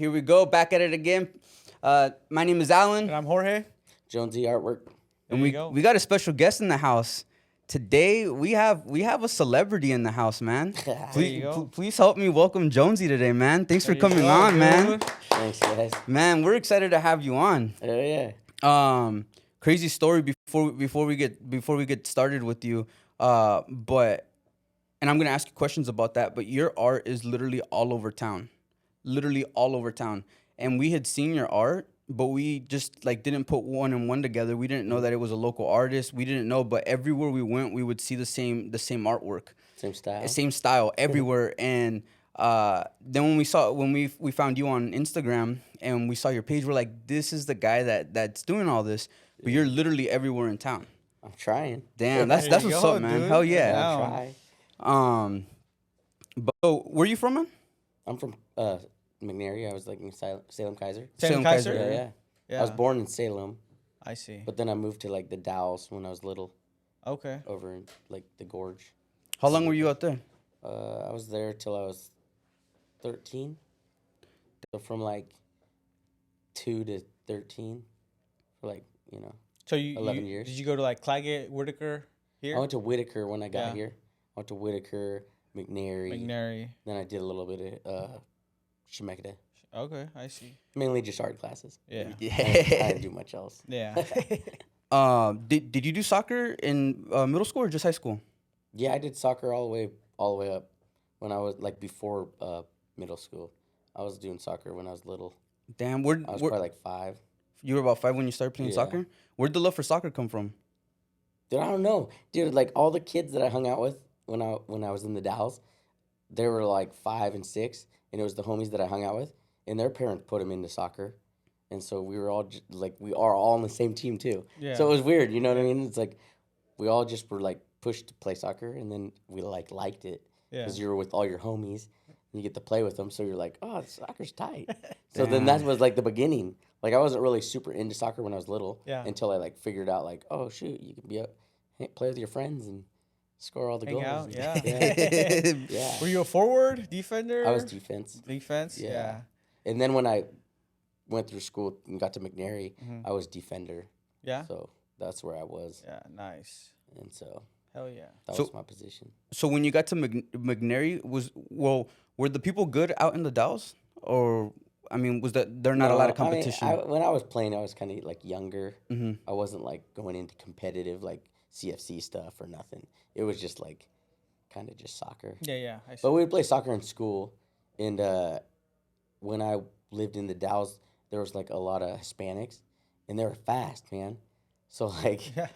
Here we go, back at it again. My name is Alan, And I'm Jorge. JonezyArtWork. and you we go. we got a special guest in the house. Today we have a celebrity in the house, man. you go. Please help me welcome Jonzey today, man. Thanks for There you coming go, on, man. dude. Thanks, guys. Man, we're excited to have you on. Oh yeah. Crazy story before we get started with you. But I'm gonna ask you questions about that. But your art is literally all over town, and we had seen your art, but we just didn't put one and one together. We didn't know that it was a local artist. We didn't know, but everywhere we went, we would see the same artwork, Same style. everywhere. And then when we found you on Instagram and we saw your page, we're like, this is the guy that's doing all this. But you're literally everywhere in town. I'm trying. Damn, that's There you what's go, up, man. dude. Hell yeah. Yeah. I'll try. But where you from, man? I'm from McNary. I was in Salem Kaiser. Salem Kaiser? Kaiser. Yeah. I was born in Salem, I see. but then I moved to the Dalles when I was little, Okay. over in the Gorge. How long were you out there? I was there till I was 13. So from 2 to 13, for So you 11 years. Did you go to Claggett, Whitaker here? I went to Whitaker when I got Yeah. here. I went to Whitaker, McNary. McNary. Then I did a little bit of Chemeketa. Okay, I see. Mainly just art classes. Yeah. I Yeah. didn't do much else. Yeah. Did you do soccer in middle school or just high school? Yeah, I did soccer all the way up when I was before middle school. I was doing soccer when I was little. Damn, I was probably 5. you were about 5 when you started playing Yeah. soccer? Where'd the love for soccer come from? Dude, I don't know. Dude, all the kids that I hung out with when I was in the Dalles, they were 5 and 6, and it was the homies that I hung out with, and their parents put them into soccer. And so we were all we are all on the same team too. Yeah. So it was weird, you know what I mean? It's we all just were pushed to play soccer, and then we liked it Yeah. because you're with all your homies, and you get to play with them. So you're oh, soccer's tight. So then Damn. that was the beginning. I wasn't really super into soccer when I was little. Yeah. Until I figured out oh shoot, you can play with your friends and score all the Hang goals. out, and- yeah. yeah. Yeah. Were you a forward, defender? I was defense. Defense? Yeah. Yeah. And then when I went through school and got to McNary, Mhm. I was defender. Yeah? So that's where I was. Yeah, nice. And so Hell yeah. that So- was my position. So when you got to McNary, were the people good out in the Dalles? Or, I mean, was that there not a lot of competition? When I was playing, I was kind of younger. Mhm. I wasn't going into competitive CFC stuff or nothing. It was just kind of just soccer. Yeah, yeah. I see. But we would play soccer in school. And when I lived in the Dalles, there was a lot of Hispanics, and they were fast, man. So Yeah.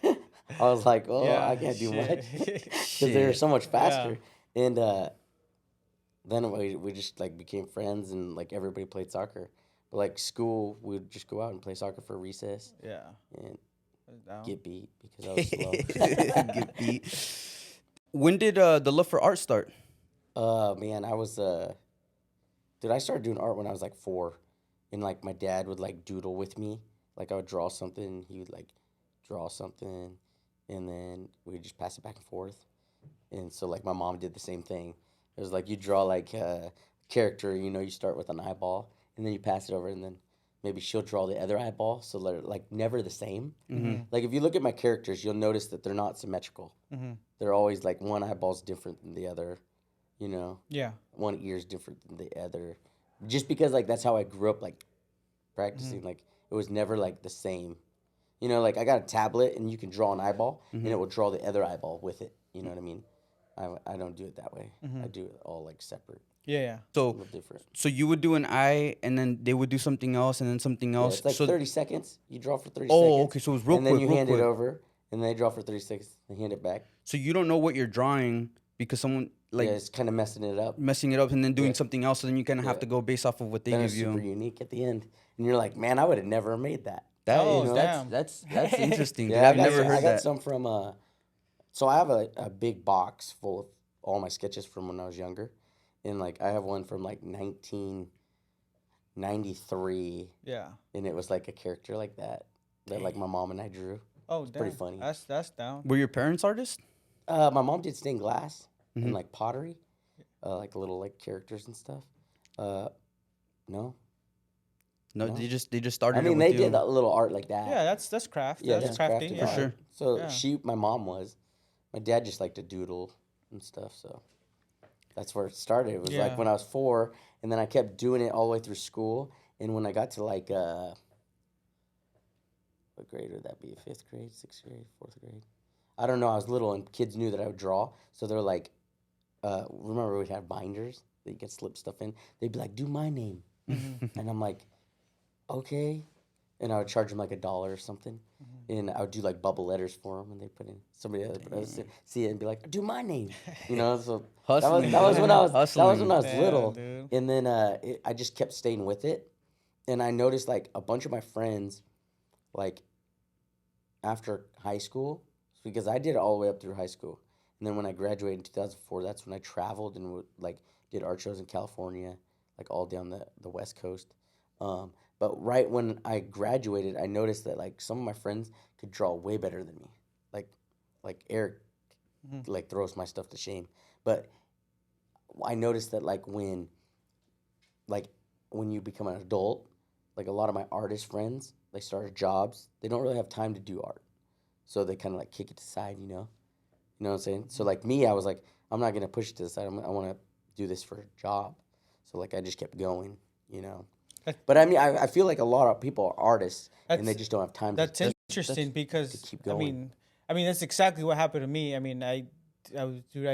I was oh, Yeah, I can't do shit. much because they were so much faster. And then we just became friends, and everybody played soccer. But school, we'd just go out and play soccer for recess Yeah. and That's down. get beat because I was slow. Get beat. When did the love for art start? Man, I was dude, I started doing art when I was 4, and my dad would doodle with me. I would draw something, he would draw something, and then we'd just pass it back and forth. And so my mom did the same thing. It was you draw a character, you start with an eyeball, and then you pass it over, and then maybe she'll draw the other eyeball, so they're never the same. Mhm. If you look at my characters, you'll notice that they're not symmetrical. Mm-hmm. They're always one eyeball's different than the other, Yeah. one ear's different than the other, just because that's how I grew up practicing. It was never the same. I got a tablet, and you can draw an eyeball, and it will draw the other eyeball with it. You know what I mean? I don't do it that way. I do it all separate, Yeah, yeah. a So little different. you would do an eye, and then they would do something else, and then something Yeah, else. it's so 30 seconds. You draw for 30 oh, seconds. okay. So it was real and quick. then you real hand quick. it over, and they draw for 30 seconds. They hand it back. So you don't know what you're drawing because someone Yeah, it's kind of messing it up. messing it up and then doing Yeah. something else. So then you kind of have Yeah. to go based off of what they Then give it's super you. unique at the end, and you're man, I would have never made that. That Oh, is- damn. that's interesting. Dude. Yeah, I've never I heard got that. some from. So I have a big box full of all my sketches from when I was younger, and I have one from 1993, Yeah. and it was a character that my mom and I drew. Oh, damn. pretty funny. That's down. Were your parents artists? My mom did stained glass Mhm. and pottery, little characters and stuff. No, No, No. they just started. I mean, it they with you. did a little art like that. Yeah, that's craft. Yeah, That's that's crafty. crafted Yeah. For art. sure. So Yeah. my mom was. My dad just liked to doodle and stuff. So that's where it started. It was like Yeah. when I was 4, and then I kept doing it all the way through school. And when I got to like, what grade would that be? 5th grade, 6th grade, 4th grade? I don't know. I was little, and kids knew that I would draw. So they're like, remember we'd have binders that you could slip stuff in. They'd be like, "Do my name," and I'm like, "Okay." And I would charge them like $1 or something, and I would do like bubble letters for them, and they put in somebody else would see it and be like, "Do my name," you know. So Hustling. that was when I was Hustling. little, Dude. and then I just kept staying with it, and I noticed like a bunch of my friends, like after high school, because I did it all the way up through high school, and then when I graduated in 2004, that's when I traveled and like did art shows in California, like all down the West Coast. But right when I graduated, I noticed that like some of my friends could draw way better than me. Like Eric, like throws my stuff to shame. But I noticed that like when you become an adult, like a lot of my artist friends, they started jobs. They don't really have time to do art, so they kind of like kick it aside, you know. You know what I'm saying? So like me, I was like, I'm not gonna push it to the side. I want to do this for a job. So like I just kept going, you know. But I mean, I feel like a lot of people are artists and they just don't have time. That's interesting because keep going. I mean that's exactly what happened to me. I mean, I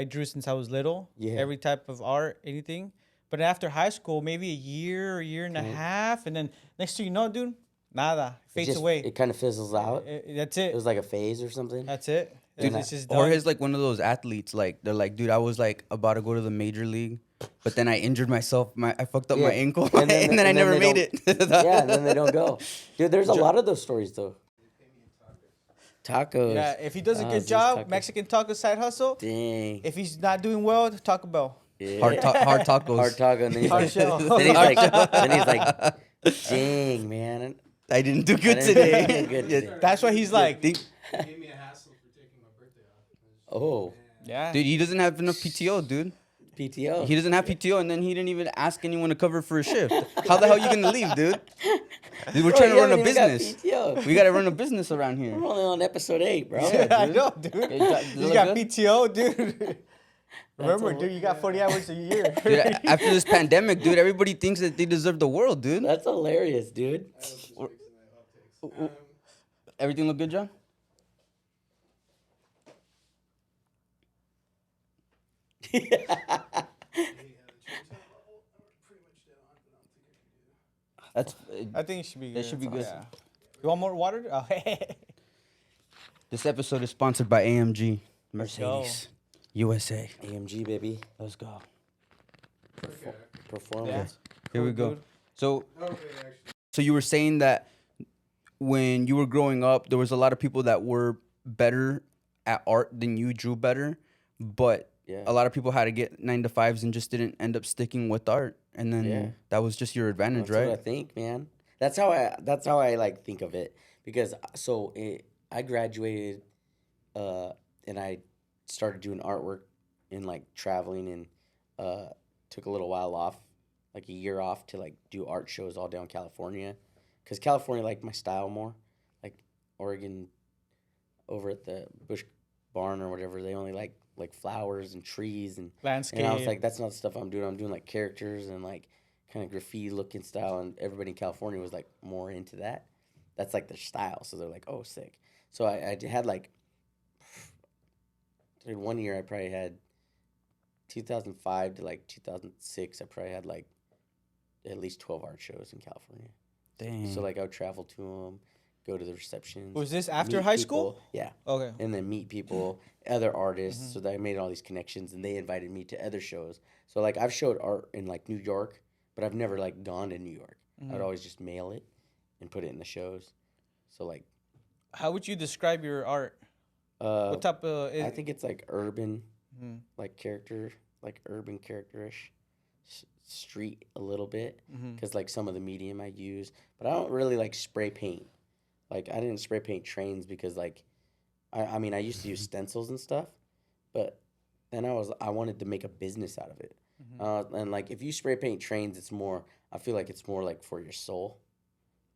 drew since I was little. Yeah. Every type of art, anything. But after high school, maybe a year and a half, and then next thing you know, dude, nada, fades away. It kind of fizzles out. That's it. It was like a phase or something. That's it. Dude, It's just or done. his like one of those athletes, like they're like, dude, I was like about to go to the major league, but then I injured myself. I fucked up my ankle, and then I never made it. Yeah, and then they don't go. Dude, there's a lot of those stories though. Tacos. Yeah, if he does a good these job, tacos. Mexican taco side hustle. Dang. If he's not doing well, Taco Bell. Yeah. Hard tacos. Hard taco, and then he's Hard like, shell. then he's like, dang, man. I didn't do good I didn't today. do good today. That's why he's like, He gave me a hassle for taking my birthday off. Oh, yeah. Dude, he doesn't have enough PTO, dude. PTO. He doesn't have PTO, and then he didn't even ask anyone to cover for a shift. How the hell you gonna leave, dude? Dude, we're Bro, trying to you run a haven't even got business. PTO. We gotta run a business around here. We're only on episode 8, bro. I know, dude. Does You it got look good? PTO, dude. Remember, dude, you got 40 hours a year. Dude, after this pandemic, dude, everybody thinks that they deserve the world, dude. That's hilarious, dude. Everything look good, John? That's I think it should be good. That should be good. Yeah. You want more water? Oh, This episode is sponsored by AMG go. Mercedes USA. AMG, baby. Let's go. Performance. Here we Cool, go. dude. So, you were saying that when you were growing up, there was a lot of people that were better at art than you, drew better, but Yeah. a lot of people had to get 9 to 5s and just didn't end up sticking with art. And then Yeah. that was just your advantage, That's right? what I think, man. That's how I like think of it, because I graduated, and I started doing artwork and like traveling, and took a little while off, like a year off, to like do art shows all down California, because California liked my style more. Like Oregon, over at the Bush Barn or whatever, they only like flowers and trees and Landscape. And I was like, that's not the stuff I'm doing. I'm doing like characters and like kind of graffiti looking style. And everybody in California was like more into that. That's like their style. So they're like, oh, sick. So I had like, dude, 1 year I probably had 2005 to like 2006. I probably had like at least 12 art shows in California. Dang. So like I would travel to them, go to the receptions. Was this after meet high people. school? Yeah. Okay. And then meet people, other artists. So that I made all these connections, and they invited me to other shows. So like I've showed art in like New York, but I've never like gone to New York. I'd always just mail it and put it in the shows. So like, How would you describe your art? what What type of? I think it's like urban, like character, like urban characterish, street a little bit, because like some of the medium I use, but I don't really like spray paint. Like I didn't spray paint trains because like, I mean I used to use stencils and stuff, but then I wanted to make a business out of it, and like if you spray paint trains, I feel like it's more like for your soul,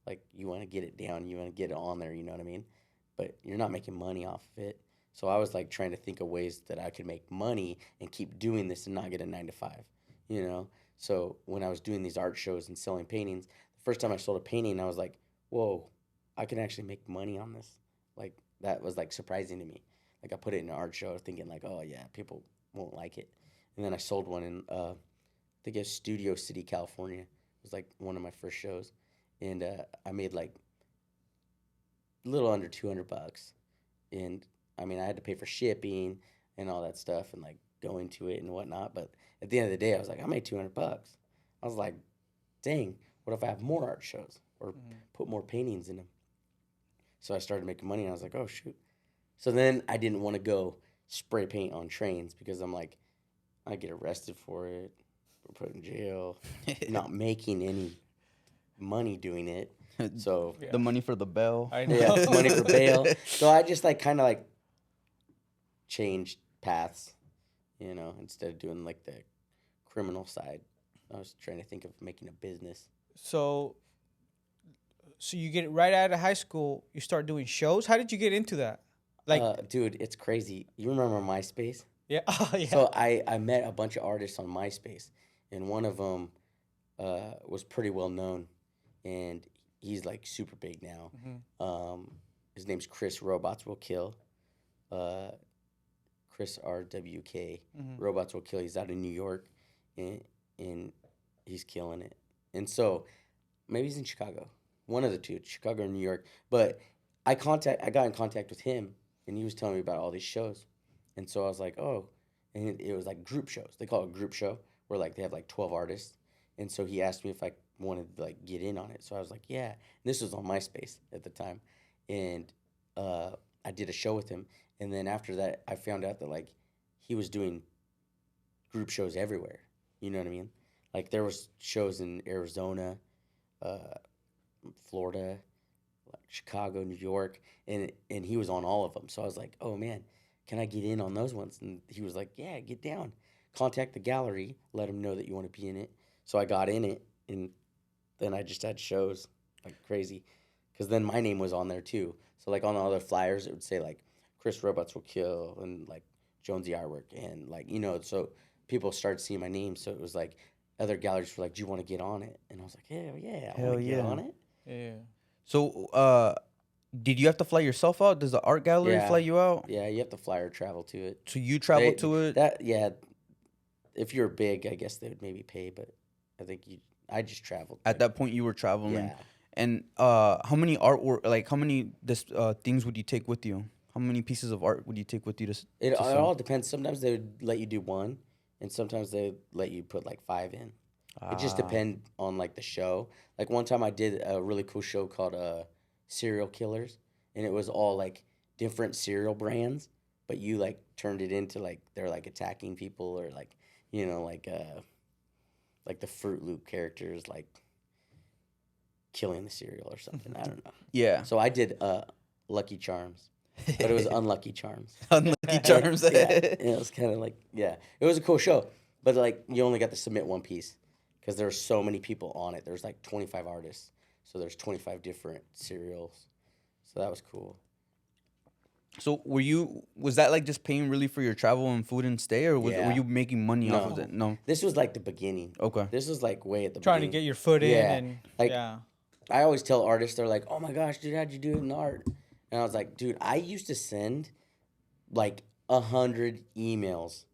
Like, you want to get it down, you want to get it on there, you know what I mean? But you're not making money off of it. So I was like trying to think of ways that I could make money and keep doing this and not get a 9 to 5, you know? So when I was doing these art shows and selling paintings, the first time I sold a painting, I was like, whoa, I can actually make money on this. Like, that was like surprising to me. Like, I put it in an art show thinking like, oh yeah, people won't like it. And then I sold one in, I think it was Studio City, California. It was like one of my first shows. And I made like a little under $200. And I mean, I had to pay for shipping and all that stuff and like going to it and whatnot. But at the end of the day, I was like, I made $200. I was like, dang, what if I have more art shows or put more paintings in them? So I started making money and I was like, oh, shoot. So then I didn't want to go spray paint on trains because I'm like, I get arrested for it or put in jail, not making any money doing it. So the money for the bail. I know. yeah, money for bail. So I just like kind of like changed paths, you know, instead of doing like the criminal side. I was trying to think of making a business. So you get right out of high school, you start doing shows. How did you get into that? Like, Dude, it's crazy. You remember MySpace? yeah, oh, yeah. So I met a bunch of artists on MySpace, and one of them was pretty well known, and he's like super big now. His name's Chris Robots Will Kill. Chris RWK. Robots Will Kill. He's out in New York, and he's killing it. And so maybe he's in Chicago. One of the two, Chicago or New York. But I got in contact with him, and he was telling me about all these shows. And so I was like, oh. And it was like group shows. They call it a group show, where like they have like 12 artists. And so he asked me if I wanted to like get in on it. So I was like, yeah. And this was on MySpace at the time. And I did a show with him. And then after that, I found out that like he was doing group shows everywhere. You know what I mean? Like there was shows in Arizona, Florida, like Chicago, New York, and he was on all of them. So I was like, oh man, can I get in on those ones? And he was like, yeah, get down. Contact the gallery, let them know that you want to be in it. So I got in it, and then I just had shows like crazy, because then my name was on there too. So like on the other flyers, it would say like Chris Robots Will Kill and like JonezyArtWork, and like, you know, so people started seeing my name. So it was like other galleries were like, do you want to get on it? And I was like, hell yeah, I want to get on it. Yeah. So, did you have to fly yourself out? Does the art gallery fly you out? Yeah, you have to fly or travel to it. So you travel to it? Yeah. If you're big, I guess they would maybe pay, but I think I just traveled. At that point, you were traveling. Yeah. And how many artwork, like how many things would you take with you? How many pieces of art would you take with you to It sell? all depends. Sometimes they would let you do one, and sometimes they would let you put like 5 in. It just depends on like the show. Like one time I did a really cool show called Serial Killers, and it was all like different cereal brands, but you like turned it into like they're like attacking people, or like, you know, like the Fruit Loop characters like killing the cereal or something. I don't know. Yeah. So I did Lucky Charms, but it was Unlucky Charms. Unlucky Charms. Yeah, it was kind of like, yeah, it was a cool show, but like you only got to submit one piece because there were so many people on it. There's like 25 artists, so there's 25 different cereals, so that was cool. So was that like just paying really for your travel and food and stay, or were you making money off of it? No. This was like the beginning. Okay. This was like way at the Trying to beginning. get your foot in. Yeah. And Like, yeah. I always tell artists, they're like, oh my gosh, dude, how'd you do it in art? And I was like, dude, I used to send like 100 emails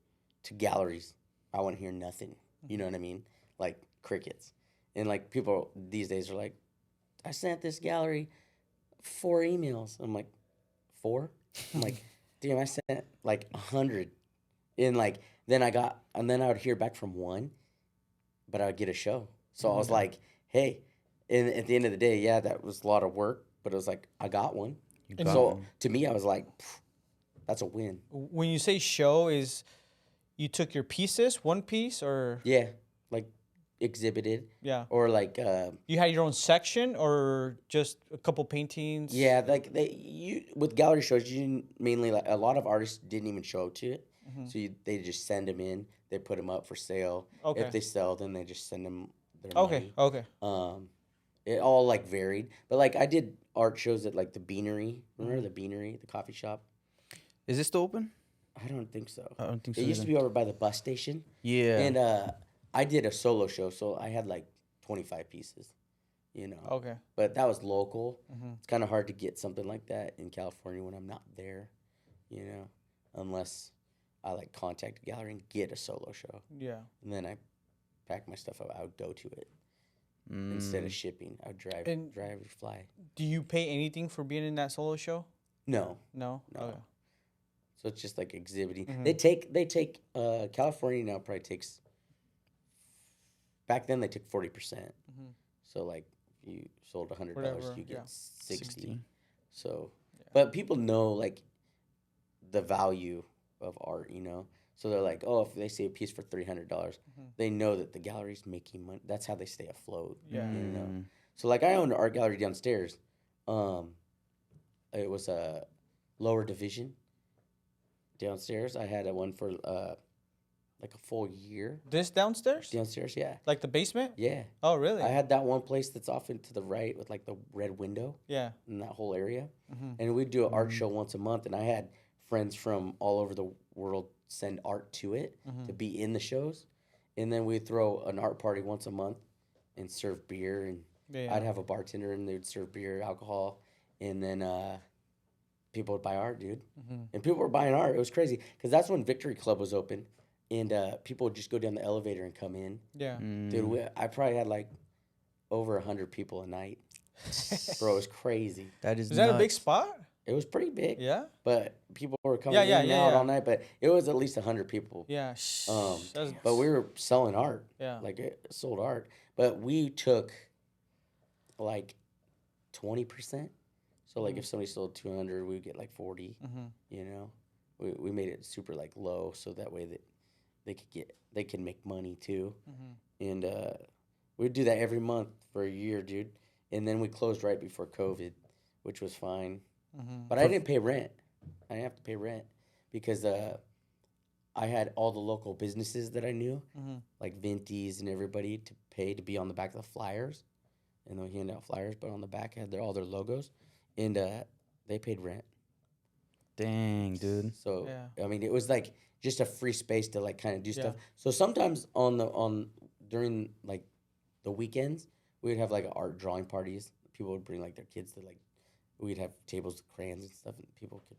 to galleries. I want to hear nothing. You know what I mean? Like crickets. And like people these days are like, I sent this gallery 4 emails. I'm like, 4? I'm like, damn, I sent like 100. And like, then I would hear back from 1, but I would get a show. So I was like, hey, and at the end of the day, yeah, that was a lot of work, but it was like, I got one. So to me, I was like, that's a win. When you say show, is you took your pieces, one piece, or Yeah, like exhibited. Yeah. Or like you had your own section, or just a couple paintings? yeah, like with gallery shows, you mainly like a lot of artists didn't even show up to it, so they just send them in. They put them up for sale. Okay. If they sell, then they just send them their Okay. money. Okay. it all like varied. But like I did art shows at like the Beanery. Remember the Beanery, the coffee shop? Is it still open? I don't think so. I don't think It so used to either. be over by the bus station. Yeah. And I did a solo show, so I had like 25 pieces, you know. Okay. But that was local. Mhm. It's kind of hard to get something like that in California when I'm not there, you know, unless I like contact a gallery and get a solo show. Yeah. And then I pack my stuff up. I would go to it instead of shipping. I would drive or fly. Do you pay anything for being in that solo show? No. No. No. Okay. So it's just like exhibiting. Mhm. They take California now probably takes, back then they took 40%. Mhm. So like if you sold $100, Whatever, you get yeah. 60. So, Yeah. but people know like the value of art, you know. So they're like, oh, if they see a piece for $300, they know that the gallery's making money. That's how they stay afloat. Yeah. You know. So like I owned an art gallery downstairs. It was a lower division downstairs. I had a one for like a full year This downstairs? downstairs. Yeah, Like the basement? yeah. Oh, really? I had that one place that's off into the right with like the red window Yeah. in that whole area, Mhm. and we'd do an art show once a month. And I had friends from all over the world send art to it to be in the shows, and then we'd throw an art party once a month and serve beer. And Yeah. I'd have a bartender, and they'd serve beer, alcohol, and then people would buy art, dude. And people were buying art. It was crazy because that's when Victory Club was open, and people would just go down the elevator and come in. Yeah. Dude, I probably had like over 100 people a night. Bro, it was crazy. That is Is that a big nuts. spot? It was pretty big. Yeah. But people were coming Yeah, in yeah, and yeah, out yeah. all night. But it was at least 100 people. Yeah. That's- But we were selling art. Yeah. Like it sold art. But we took like 20%. So like if somebody sold 200, we'd get like 40. You know, we made it super like low so that way that they can make money too. And we'd do that every month for a year, dude. And then we closed right before COVID, which was fine. But I didn't pay rent. I didn't have to pay rent because I had all the local businesses that I knew, like Vinties and everybody, to pay to be on the back of the flyers. And they'll hand out flyers, but on the back had all their logos. And they paid rent. Dang, dude. So Yeah. I mean, it was like just a free space to like kind of do stuff. So sometimes during like the weekends, we'd have like art drawing parties. People would bring like their kids to like, we'd have tables with crayons and stuff, and people could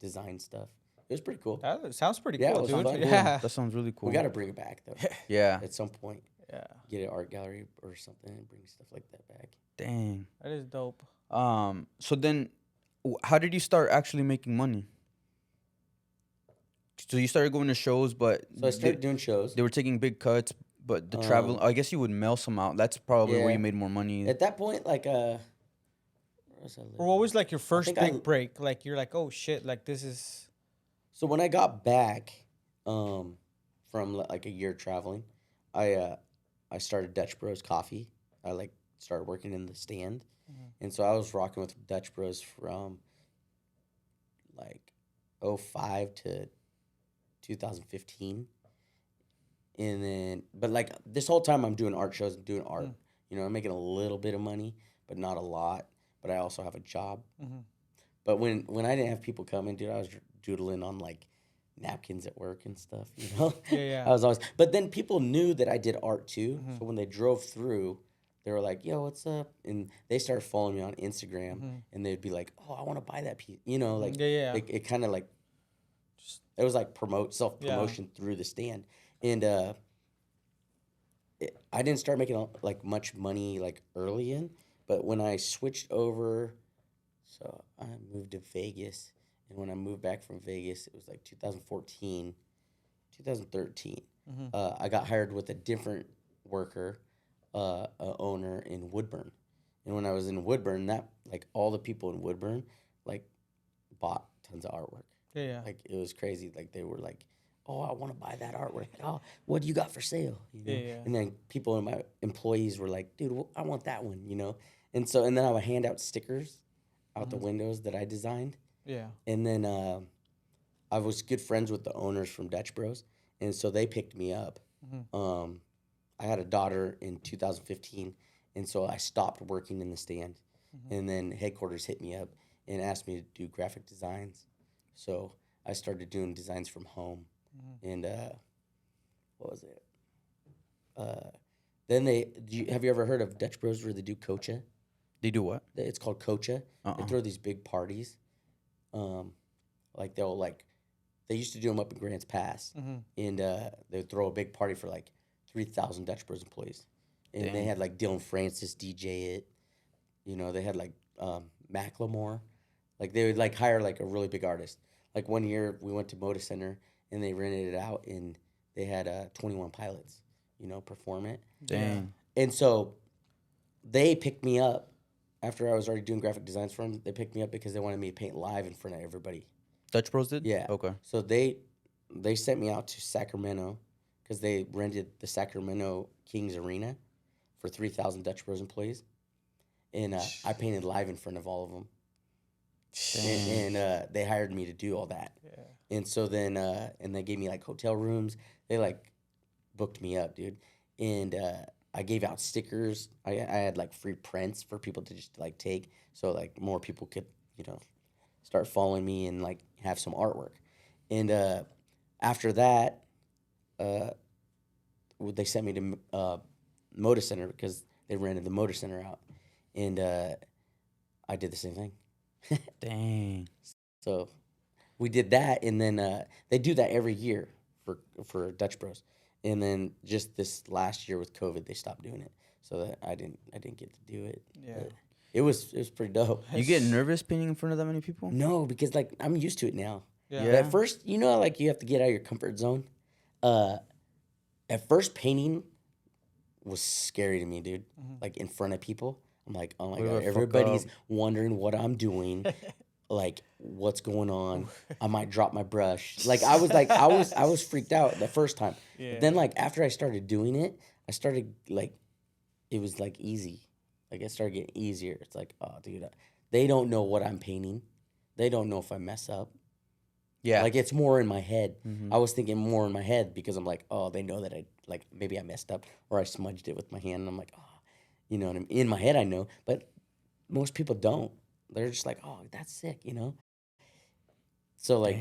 design stuff. It was pretty cool. That sounds pretty Yeah, it cool, was dude. fun. Yeah. That sounds really cool. We got to bring it back though. Yeah. At some point, Yeah. get an art gallery or something and bring stuff like that back. Dang. That is dope. So then, how did you start actually making money? So you started going to shows, but So I started doing shows. they were taking big cuts, but the travel, I guess you would mail some out. That's probably where yeah. you made more money. At that point, like where was I living? Or what was like your first think big break? Like you're like, oh shit, like this is. So when I got back from like a year traveling, I started Dutch Bros Coffee. I like started working in the stand, and so I was rocking with Dutch Bros from like 05 to 2015, and then but like this whole time I'm doing art shows and doing art. You know, I'm making a little bit of money, but not a lot. But I also have a job. But when I didn't have people coming, dude, I was doodling on like napkins at work and stuff, you know? Yeah. I was always, but then people knew that I did art too. So when they drove through, they were like, yo, what's up? And they started following me on Instagram and they'd be like, oh, I want to buy that piece. You know, like, Yeah. it kind of like, it was like self promotion through the stand. And I didn't start making like much money like early in, but when I switched over, so I moved to Vegas. And when I moved back from Vegas, it was like 2014, 2013. I got hired with a different worker, owner in Woodburn. And when I was in Woodburn, that like all the people in Woodburn like bought tons of artwork. Yeah. Like it was crazy. Like they were like, oh, I want to buy that artwork. Oh, what do you got for sale? You know? Yeah. And then people and my employees were like, dude, I want that one, you know? And then I would hand out stickers out the windows that I designed. Yeah. And then I was good friends with the owners from Dutch Bros. And so they picked me up. I had a daughter in 2015. and so I stopped working in the stand. And then headquarters hit me up and asked me to do graphic designs. So I started doing designs from home. And what was it? Then have you ever heard of Dutch Bros where they do kocha? They do what? It's called kocha. They throw these big parties. Like they used to do them up in Grants Pass, and they would throw a big party for like 3,000 Dutch Bros employees, and they had like Dylan Francis DJ it. You know, they had like Macklemore, like they would like hire like a really big artist. Like one year we went to Moda Center and they rented it out, and they had 21 Pilots, you know, perform it. Dang. And so they picked me up after I was already doing graphic designs for them. They picked me up because they wanted me to paint live in front of everybody. Dutch Bros did? Yeah. Okay. So they sent me out to Sacramento because they rented the Sacramento Kings Arena for 3,000 Dutch Bros employees. And I painted live in front of all of them. And they hired me to do all that. Yeah. And so then, and they gave me like hotel rooms. They like booked me up, dude. And I gave out stickers. I had like free prints for people to just like take. So like more people could, you know, start following me and like have some artwork. And after that, they sent me to Moda Center because they rented the Moda Center out. And I did the same thing. Dang. So we did that, and then they do that every year for Dutch Bros. And then just this last year with COVID, they stopped doing it. So that I didn't get to do it. Yeah. But it was pretty dope. You get nervous painting in front of that many people? No, because like I'm used to it now. Yeah. But at first, you know, like you have to get out of your comfort zone. At first, painting was scary to me, dude. Like in front of people. I'm like, oh my God, everybody's wondering what I'm doing. Like, what's going on? I might drop my brush. Like, I was freaked out the first time. Yeah. But then, like, after I started doing it, I started, like, it was, like, easy. Like, it started getting easier. It's like, oh, dude, they don't know what I'm painting. They don't know if I mess up. Yeah. Like, it's more in my head. I was thinking more in my head because I'm like, oh, they know that maybe I messed up or I smudged it with my hand. And I'm like, oh. You know what I mean? In my head, I know, but most people don't. They're just like, oh, that's sick, you know? So, like,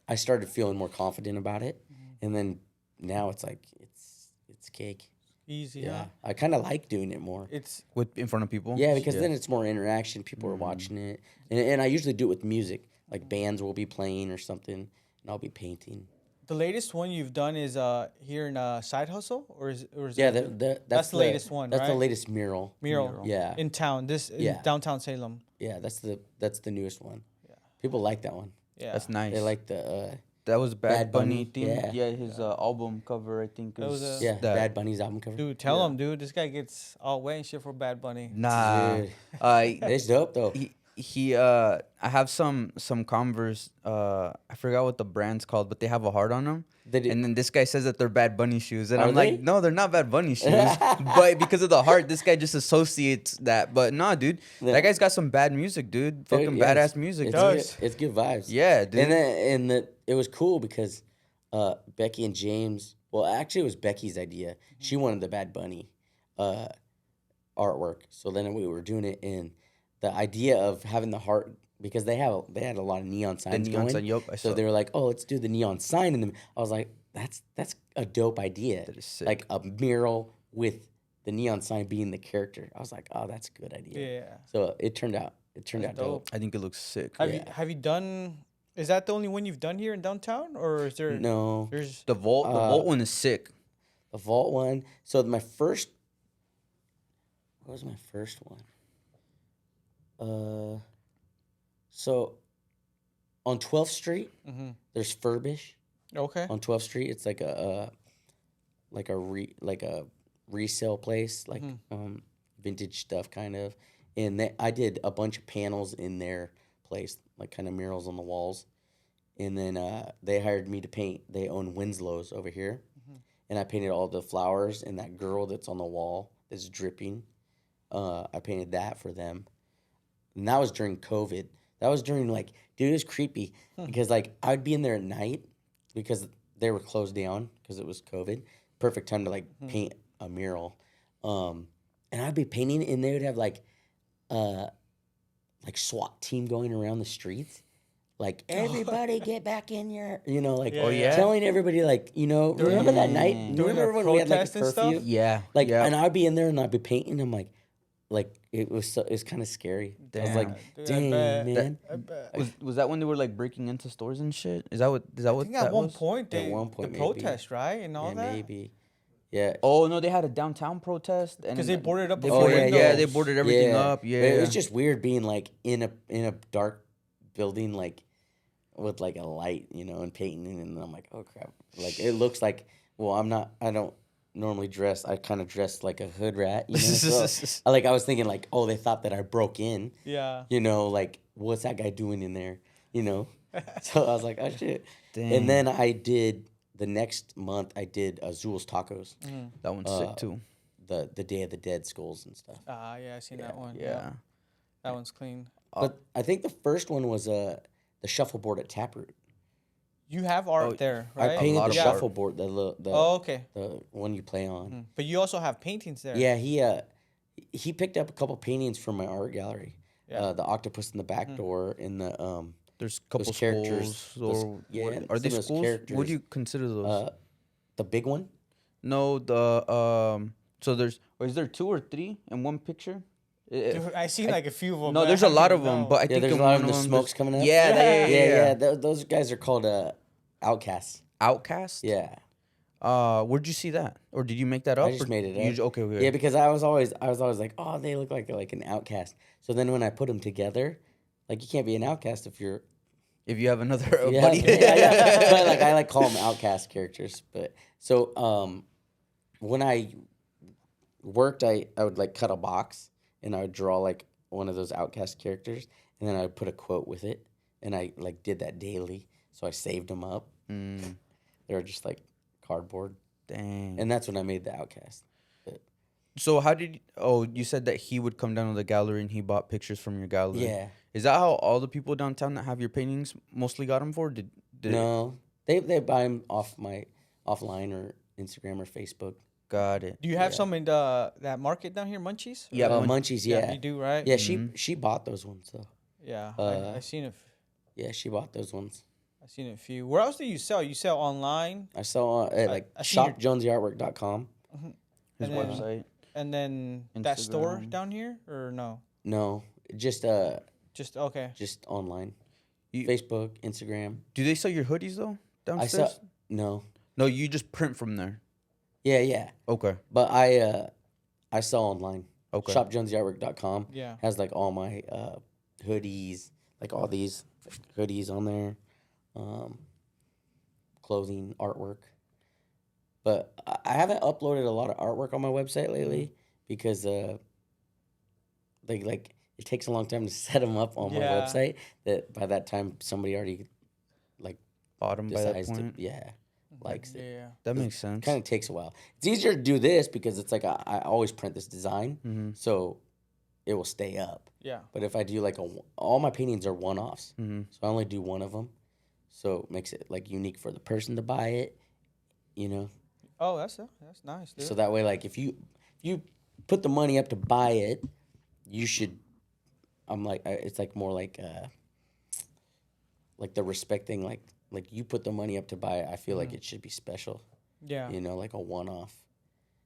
I started feeling more confident about it. And then now it's like, it's cake. Easy, yeah. I kind of like doing it more. It's in front of people? Yeah, because then it's more interaction. People are watching it. And I usually do it with music. Like, bands will be playing or something, and I'll be painting. The latest one you've done is here in Side Hustle, or is yeah, that's the latest one. That's right? the latest mural. Yeah, in town. In downtown Salem. Yeah, that's the newest one. Yeah, people like that one. Yeah, that's nice. They like the that was Bad Bunny theme. Yeah, his album cover I think is Bad Bunny's album cover. Dude, tell him, dude, this guy gets all wet and shit for Bad Bunny. Nah, dude. It's dope though. He I have some Converse, I forgot what the brand's called, but they have a heart on them. And then this guy says that they're Bad Bunny shoes, and I'm like, no, they're not Bad Bunny shoes. But because of the heart, this guy just associates that. But nah, dude, that guy's got some bad music, dude. Fucking badass music. It's good vibes. Yeah, dude. And it was cool because Becky and James. Well, actually, it was Becky's idea. She wanted the Bad Bunny artwork, so then we were doing it in. The idea of having the heart, because they had a lot of neon signs going. So they were like, oh, let's do the neon sign. And I was like, that's a dope idea. That is sick. Like a mural with the neon sign being the character. I was like, oh, that's a good idea. Yeah. So it turned out dope. I think it looks sick. Have you done? Is that the only one you've done here in downtown, or is there? No. There's the vault. The vault one is sick. The vault one. So my first. What was my first one? So on 12th Street, there's Furbish. Okay. On 12th Street, it's like a resale place, like vintage stuff kind of. And I did a bunch of panels in their place, like kind of murals on the walls. And then they hired me to paint. They own Winslow's over here. And I painted all the flowers and that girl that's on the wall that's dripping. I painted that for them. And that was during COVID. That was during, like, dude, it was creepy. Because, like, I'd be in there at night because they were closed down because it was COVID. Perfect time to, like, paint a mural. and I'd be painting, and they would have like SWAT team going around the streets. Like, everybody get back in your, like, telling everybody, like, remember that night? Remember when we had, like, a curfew? Yeah. Like, and I'd be in there, and I'd be painting. I'm like, it's kind of scary. Damn. I was like, dang, man. Was that when they were, like, breaking into stores and shit? Is that what I think at that one was? point, At one point, the maybe. protest, right? And all Yeah, that? maybe. Yeah. Oh, no, they had a downtown protest. Because they boarded up the yeah, they boarded everything up. Yeah. But it was just weird being, like, in a dark building, like, with, like, a light, and painting. And I'm like, oh, crap. Like, it looks like, well, I don't normally dress. I kind of dress like a hood rat, So, I was thinking, like, oh, they thought that I broke in. Yeah. Like, what's that guy doing in there? So I was like, oh, shit. Dang. And then the next month, I did Zool's Tacos. That one's sick, too. The Day of the Dead skulls and stuff. Yeah, I seen that one. Yeah. That one's clean. But I think the first one was the shuffleboard at Taproot. You have art there, right? I painted the of art. shuffleboard, okay. the one you play on. But you also have paintings there. Yeah, he picked up a couple paintings from my art gallery. Yeah. The octopus in the back door and the There's a couple those characters. skulls. Are some they of those schools? characters. What do you consider those? The big one. No, so is there 2 or 3 in one picture? Dude, I seen like a few of them. No, there's a lot of them, but I think there's a lot of them. The smoke's coming up. Yeah. Those guys are called Outcasts. Outcast? Yeah. Where'd you see that, or did you make that up? I just made it up. Okay. Yeah, because I was always like, oh, they look like an outcast. So then when I put them together, like, you can't be an outcast if you have another buddy. Yeah. But like, I call them outcast characters. But so when I worked, I would like cut a box and I would draw like one of those outcast characters, and then I would put a quote with it, and I like did that daily. So I saved them up. They were just like cardboard. Dang. And that's when I made the outcast. So you said that he would come down to the gallery and he bought pictures from your gallery. Yeah. Is that how all the people downtown that have your paintings mostly got them for? No, they buy them offline or Instagram or Facebook. Got it. Do you have some in that market down here, Munchies? Yeah, Munchies. Yeah, you do, right? Yeah, she bought those ones though. Yeah, I seen it. Yeah, she bought those ones. I seen a few. Where else do you sell? You sell online? I sell at shopJonezyArtWork.com. His website. And then that store down here, or no? No, just okay. Just online. Facebook, Instagram. Do they sell your hoodies though downstairs? No. No, you just print from there. Yeah. Okay. But I sell online. Okay. ShopJonezyArtWork.com. Yeah. Has like all my hoodies, like all these hoodies on there, clothing, artwork. But I haven't uploaded a lot of artwork on my website lately because it takes a long time to set them up on my website. That by that time somebody already bought them by that point. Likes it. Yeah, that makes sense. Kind of takes a while. It's easier to do this because it's like I always print this design, so it will stay up. Yeah. But if I do all my paintings are one-offs, so I only do one of them, so it makes it like unique for the person to buy it, Oh, that's nice, dude. So that way, like if you put the money up to buy it, you should. I'm like it's like more like the respect thing, like you put the money up to buy it. I feel like it should be special. Yeah. Like a one-off.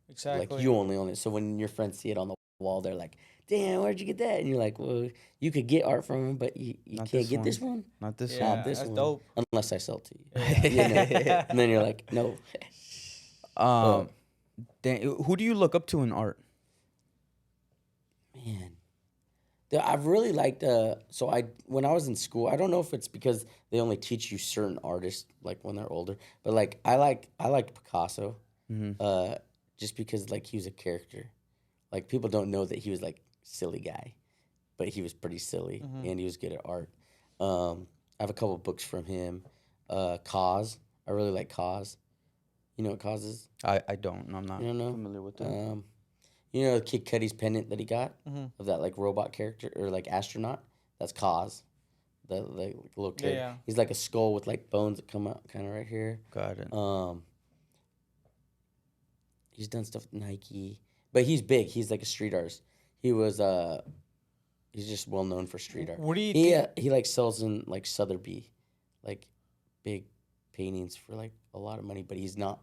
Exactly. Like you only own it. So when your friends see it on the wall, they're like, "Damn, where'd you get that?" And you're like, "Well, you could get art from him, but you can't get this one. Not this Yeah, one. Not this that's one. dope. Unless I sell it to you." And then you're like, "No." Who do you look up to in art? Man, I've really liked. When I was in school, I don't know if it's because they only teach you certain artists like when they're older, but like I liked Picasso, just because like he was a character. Like people don't know that he was like silly guy, but he was pretty silly and he was good at art. I have a couple books from him. Cause, I really like Cause. You know what Cause is? I don't. I'm not familiar with that. Kid Cudi's pendant that he got of that like robot character or like astronaut. That's Cause, the little kid. Yeah. He's like a skull with like bones that come out kind of right here. Got it. He's done stuff with Nike. But he's big. He's like a street artist. He was he's just well known for street art. What do you think? He like sells in like Sotheby's, like big paintings for like a lot of money. But he's not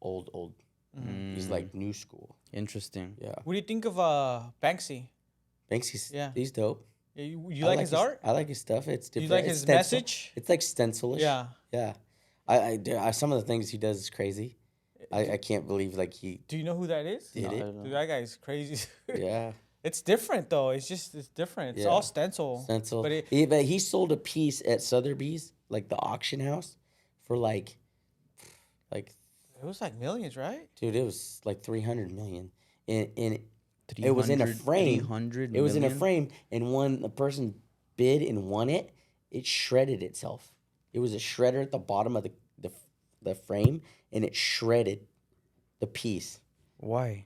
old. He's like new school. Interesting. Yeah. What do you think of Banksy? Banksy's Yeah. He's dope. Yeah, you like his art? I like his stuff. It's different. You like It's his stencil. message? It's like stencilish. Yeah. Yeah. Some of the things he does is crazy. I can't believe like he Do you know who that is? did it. Dude, that guy's crazy. Yeah. It's different though. It's different. It's all stencil. Stencil. But But he sold a piece at Sotheby's, like the auction house, for like it was like millions, right? dude, it was like 300 million. And it was in a frame. 300 It was in a million? frame, and when the person bid and won it, it shredded itself. It was a shredder at the bottom of the frame, and it shredded the piece. Why?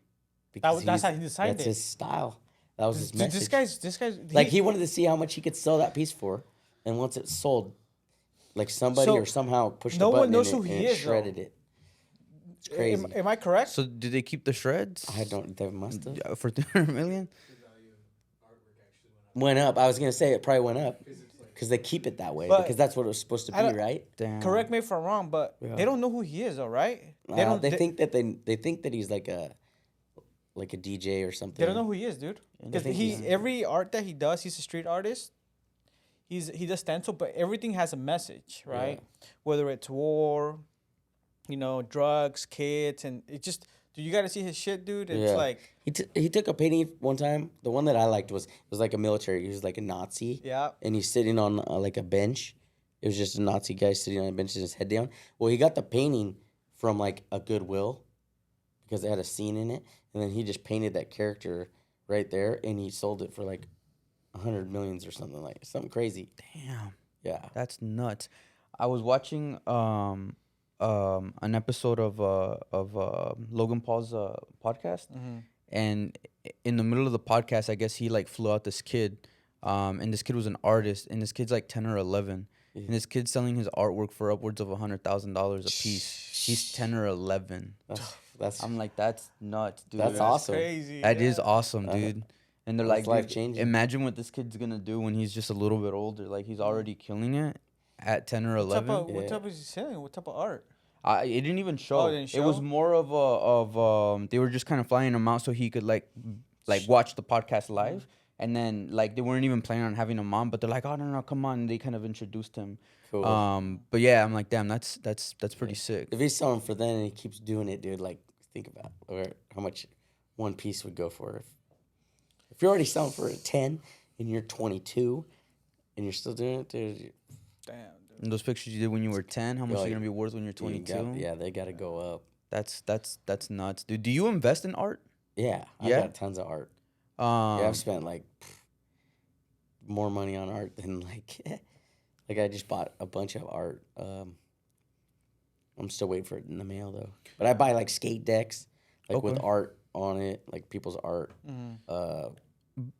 Because That's how he designed that's it. his style. That was his Dude, message. this guy's Like he wanted to see how much he could sell that piece for, and once it sold, like somebody So, or somehow pushed no the one button knows and who he it is, though. shredded it. It's crazy. Am I correct? So did they keep the shreds? I don't. They must have Yeah, for 300 million? went up. I was gonna say it probably went up because they keep it that way But because that's what it was supposed to I be, don't- right? Damn. Correct me if I'm wrong, but they don't know who he is, though, right? They don't. They think that they think that he's like a DJ or something. They don't know who he is, dude. Because think he he's- every art that he does, he's a street artist. He does stencil, but everything has a message, right? Whether it's war, drugs, kids, and it just. Dude, you got to see his shit, dude. It's like he took a painting one time. The one that I liked was like a military. He was like a Nazi. Yeah. And he's sitting on like a bench. It was just a Nazi guy sitting on a bench with his head down. Well, he got the painting from like a Goodwill because it had a scene in it, and then he just painted that character right there, and he sold it for like 100 millions or something crazy. Damn. Yeah. That's nuts. I was watching an episode of Logan Paul's podcast, and in the middle of the podcast, I guess he like flew out this kid, and this kid was an artist, and this kid's like 10 or 11, and this kid's selling his artwork for upwards of $100,000 a piece. He's 10 or 11. That's I'm like, that's nuts, dude. That's awesome. crazy. That is awesome, dude. And they're That's like, life-changing. imagine what this kid's gonna do when he's just a little bit older. Like he's already killing it at 10 or 11. What type is he selling? What type of art? It didn't even show. it didn't It was show? more of they were just kind of flying him out so he could like watch the podcast live, and then like they weren't even planning on having him on, but they're like, oh no, come on. And they kind of introduced him. Cool. But yeah, I'm like, damn, that's pretty sick. If he's selling for then and he keeps doing it, dude, like think about how much one piece would go for. If you're already selling for a 10 and you're 22 and you're still doing it, dude. Damn, dude. And those pictures you did when you were 10, how much Yo, are you gonna be worth when you're 22? Yeah, they got to go up. That's nuts, dude. Do you invest in art? Yeah, I Yeah? got tons of art. Um, Yeah, I've spent like more money on art than like I just bought a bunch of art. I'm still waiting for it in the mail though. But I buy like skate decks, like with Okay. art on it, like people's art.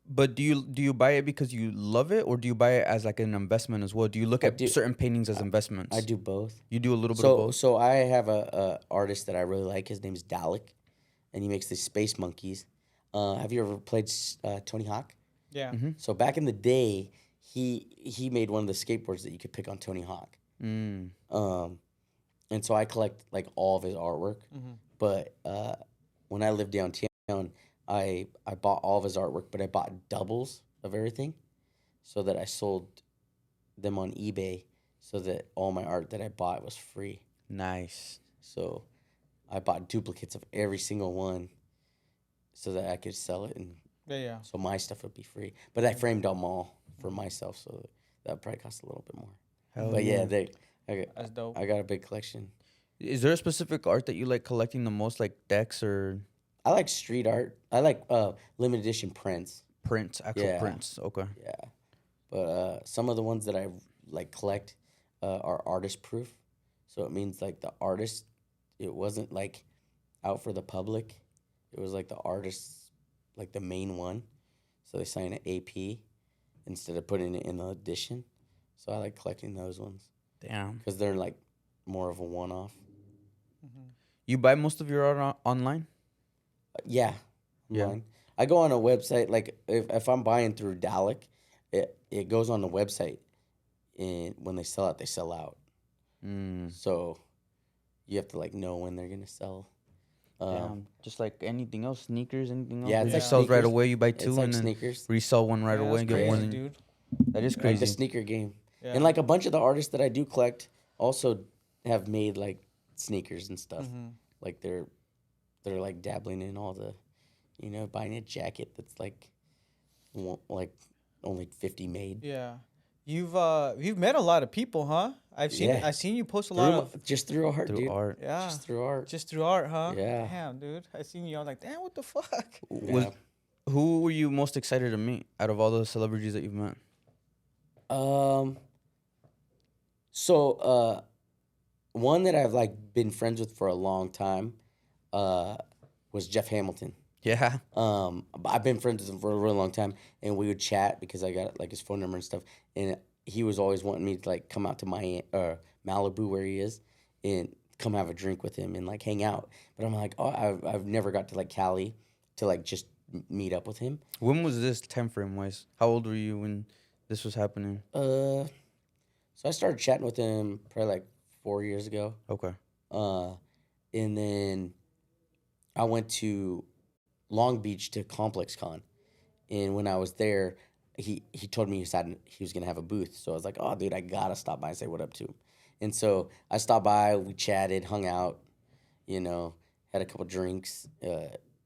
But do you buy it because you love it, or do you buy it as like an investment as well? Do you look at certain paintings as investments? I do both. You do a little bit of both. So I have a artist that I really like. His name's Dalek, and he makes these space monkeys. Have you ever played Tony Hawk? Yeah. So back in the day, he made one of the skateboards that you could pick on Tony Hawk. And so I collect like all of his artwork. But when I lived downtown, I bought all of his artwork, but I bought doubles of everything, so that I sold them on eBay, so that all my art that I bought was free. Nice. So I bought duplicates of every single one, so that I could sell it, and Yeah. so my stuff would be free. But I framed them all for myself, so that would probably cost a little bit more. Hell But yeah. That's dope. I got a big collection. Is there a specific art that you like collecting the most, like decks or I like street art. I like limited edition prints. prints, actual Yeah. prints? Okay. Yeah, but some of the ones that I like collect are artist proof. So it means like the artist, it wasn't like out for the public. It was like the artist, like the main one. So they sign an AP instead of putting it in the edition. So I like collecting those ones Damn. because they're like more of a one-off. You buy most of your art online? Yeah. Yeah. Mine. I go on a website, like if I'm buying through Dalek, it goes on the website, and when they sell out, they sell out. So you have to like know when they're gonna sell. Just like anything else, sneakers, anything else. Yeah, It it's just like sells right sneakers. away. You buy It's two like and then sneakers. resell one right Yeah, away. that's Get crazy, one. dude. That is Like crazy. the sneaker game. Yeah. And like a bunch of the artists that I do collect also have made like sneakers and stuff. Like they're like dabbling in all the, buying a jacket that's like only 50 made. Yeah. You've met a lot of people, huh? I've seen you post a lot of just through art, Through dude. art. yeah. Just through art, huh? Yeah. Damn, dude. I seen you. I'm like, damn, what the fuck? Yeah. Who were you most excited to meet out of all the celebrities that you've met? So one that I've like been friends with for a long time was Jeff Hamilton. Yeah. I've been friends with him for a really long time, and we would chat because I got like his phone number and stuff. And he was always wanting me to like come out to Malibu where he is, and come have a drink with him and like hang out. But I'm like, I've never got to like Cali to like just meet up with him. When was this time frame wise? How old were you when this was happening? So I started chatting with him probably like 4 years ago. Okay. And then I went to Long Beach to Complex Con, and when I was there, he told me he was gonna have a booth. So I was like, oh, dude, I gotta stop by and say what up to him. And so I stopped by, we chatted, hung out, had a couple drinks.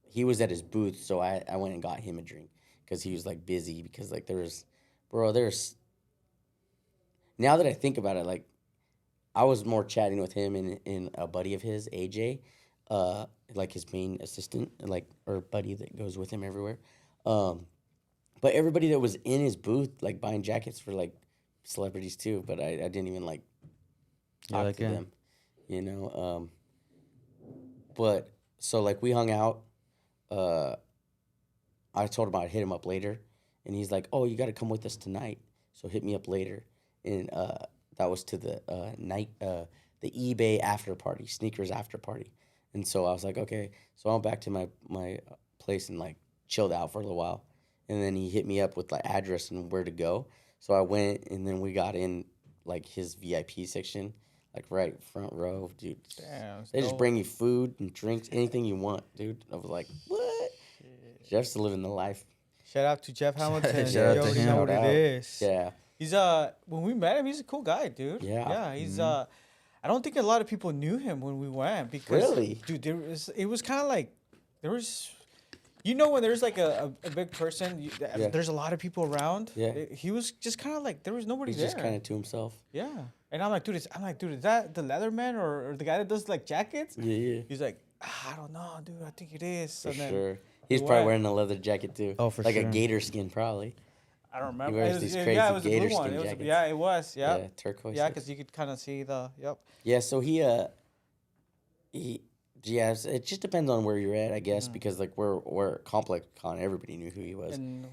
He was at his booth, so I went and got him a drink because he was like busy because like there's now that I think about it, like I was more chatting with him and a buddy of his, AJ, like his main assistant, like or buddy that goes with him everywhere. But everybody that was in his booth, like buying jackets for like celebrities too. But I didn't even like talk to them, But so like we hung out. I told him I'd hit him up later, and he's like, "Oh, you got to come with us tonight. So hit me up later." And that was to the the eBay after party, sneakers after party. And so I was like, okay. So I went back to my place and like chilled out for a little while. And then he hit me up with the address and where to go. So I went, and then we got in like his VIP section, like right front row, dude. Damn, they just bring you food and drinks, anything you want, dude. I was like, what? Jeff's living the life. Shout out to Jeff Hamilton. Shout out you to already him. know what it is. Yeah. He's when we met him, he's a cool guy, dude. Yeah. Yeah, he's I don't think a lot of people knew him when we went because Really? dude, it was kind of like there was when there's like a big person, there's a lot of people around. Yeah. He was just kind of like there was nobody He's there. just kind of to himself. Yeah. And I'm like, dude, is that the Leatherman or the guy that does like jackets? Yeah. He's like, I don't know, dude. I think it is. For And then sure. He's probably wearing a leather jacket too. Oh, for like sure. a gator skin, probably. I don't remember. He wears these crazy it was a gator blue one. skin It was, jackets. yeah, it was. Yeah. Yeah, turquoise. Yeah, because you could kind of see the. Yep. Yeah, so it just depends on where you're at, I guess, because like we're Complex Con, everybody knew who he was, and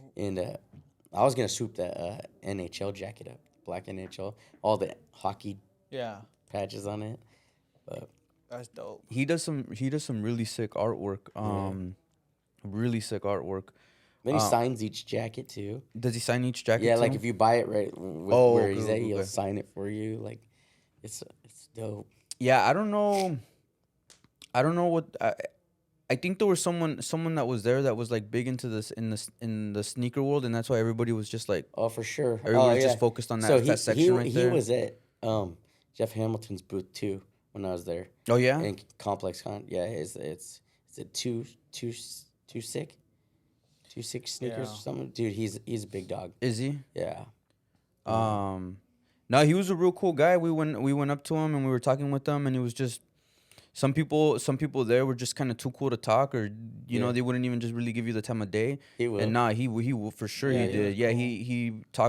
I was gonna swoop the NHL jacket up, black NHL, all the hockey patches on it, but that's dope. He does some really sick artwork. Really sick artwork. Then he signs each jacket too. Does he sign each jacket? Yeah, too? like if you buy it right where he's at, he'll sign it for you. Like, it's dope. Yeah, I don't know what I think there was someone that was there that was like big into this in the sneaker world, and that's why everybody was just like, oh, for sure, everybody was just focused on that section right there. He was at Jeff Hamilton's booth too when I was there. Oh yeah, in Complex Con. Yeah, it's a two sick sneakers or something. Dude, he's a big dog. Is he? Yeah. No, he was a real cool guy. We went up to him and we were talking with him, and he was just. Some people there were just kind of too cool to talk, or you know, they wouldn't even just really give you the time of day. He will. And he will for sure. Yeah, he did. Yeah, cool.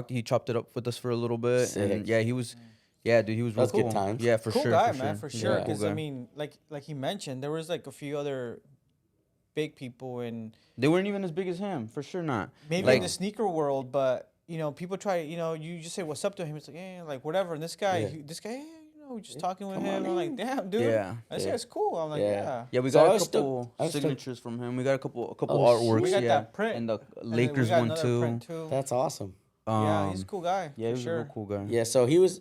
he chopped it up with us for a little bit. Sick. And yeah, he was. Yeah, dude, he was real cool. Good times. Yeah, for cool sure. Guy, for man, sure. for sure. Yeah, Because cool guy. I mean, like he mentioned, there was like a few other big people and they weren't even as big as him. For sure not. Maybe like, in the sneaker world, but people try. You just say what's up to him. It's like like whatever. And this guy, we're just talking with him. I'm like, damn, dude. Yeah. That shit's cool. I'm like, yeah. Yeah, we So I got a was couple I was signatures from him. We got a couple Oh, artworks. We got yeah, that print. and the And then Lakers we got one another too. print too. That's awesome. Yeah, he's a cool guy. Yeah, for he's sure. a real cool guy. Yeah, so he was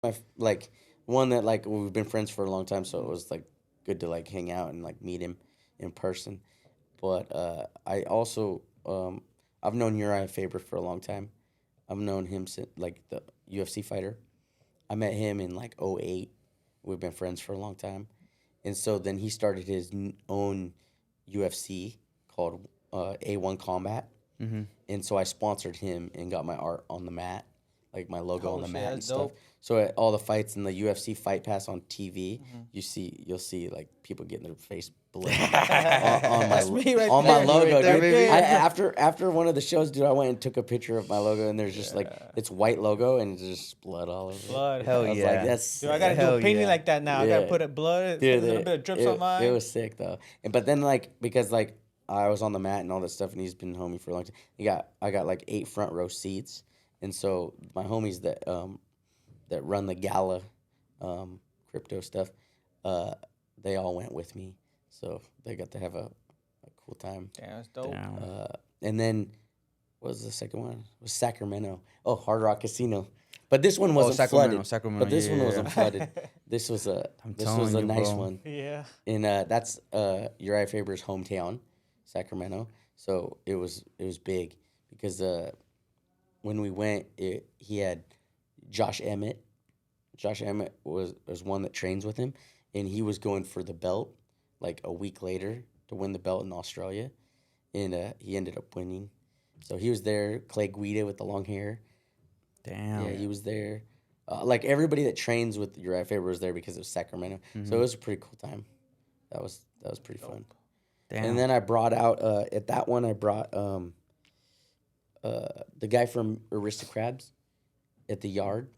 my like one that like we've been friends for a long time, so it was like good to like hang out and like meet him in person. But I also I've known Uriah Faber for a long time. I've known him since like the UFC fighter. I met him in like '08. We've been friends for a long time, and so then he started his own UFC called A1 Combat. Mm-hmm. And so I sponsored him and got my art on the mat, like my logo on the mat and that's stuff. dope. So at all the fights in the UFC Fight Pass on TV, you'll see like people getting their face blood on my me right on my there. logo, Right there, dude. baby. After one of the shows, dude, I went and took a picture of my logo, and there's just like it's white logo and there's just blood all over. Blood. It. Hell I was yeah. like, that's Dude, I gotta do Hell a painting yeah. like that now. I gotta Yeah. put a blood, Dude, a little bit of drips on mine. It was sick though. But then like because like I was on the mat and all that stuff, and he's been homie for a long time. I got like 8 front row seats, and so my homies that run the gala, crypto stuff, they all went with me, so they got to have a cool time. Damn, that's dope. Damn. And then what was the second one? It was Sacramento. Oh, Hard Rock Casino. But this one wasn't Sacramento, flooded. Sacramento, But this one yeah. wasn't flooded. This was a telling you, nice bro. one. Yeah. And that's Uriah Faber's hometown, Sacramento. So it was big because when we went, he had Josh Emmett. Josh Emmett was one that trains with him, and he was going for the belt like a week later to win the belt in Australia, and he ended up winning. So he was there. Clay Guida with the long hair. Damn. Yeah, he was there. Like everybody that trains with Uriah Faber was there because it was Sacramento. So it was a pretty cool time. That was pretty fun. Damn. And then I brought out at that one I brought the guy from Aristocrabs at the Yard.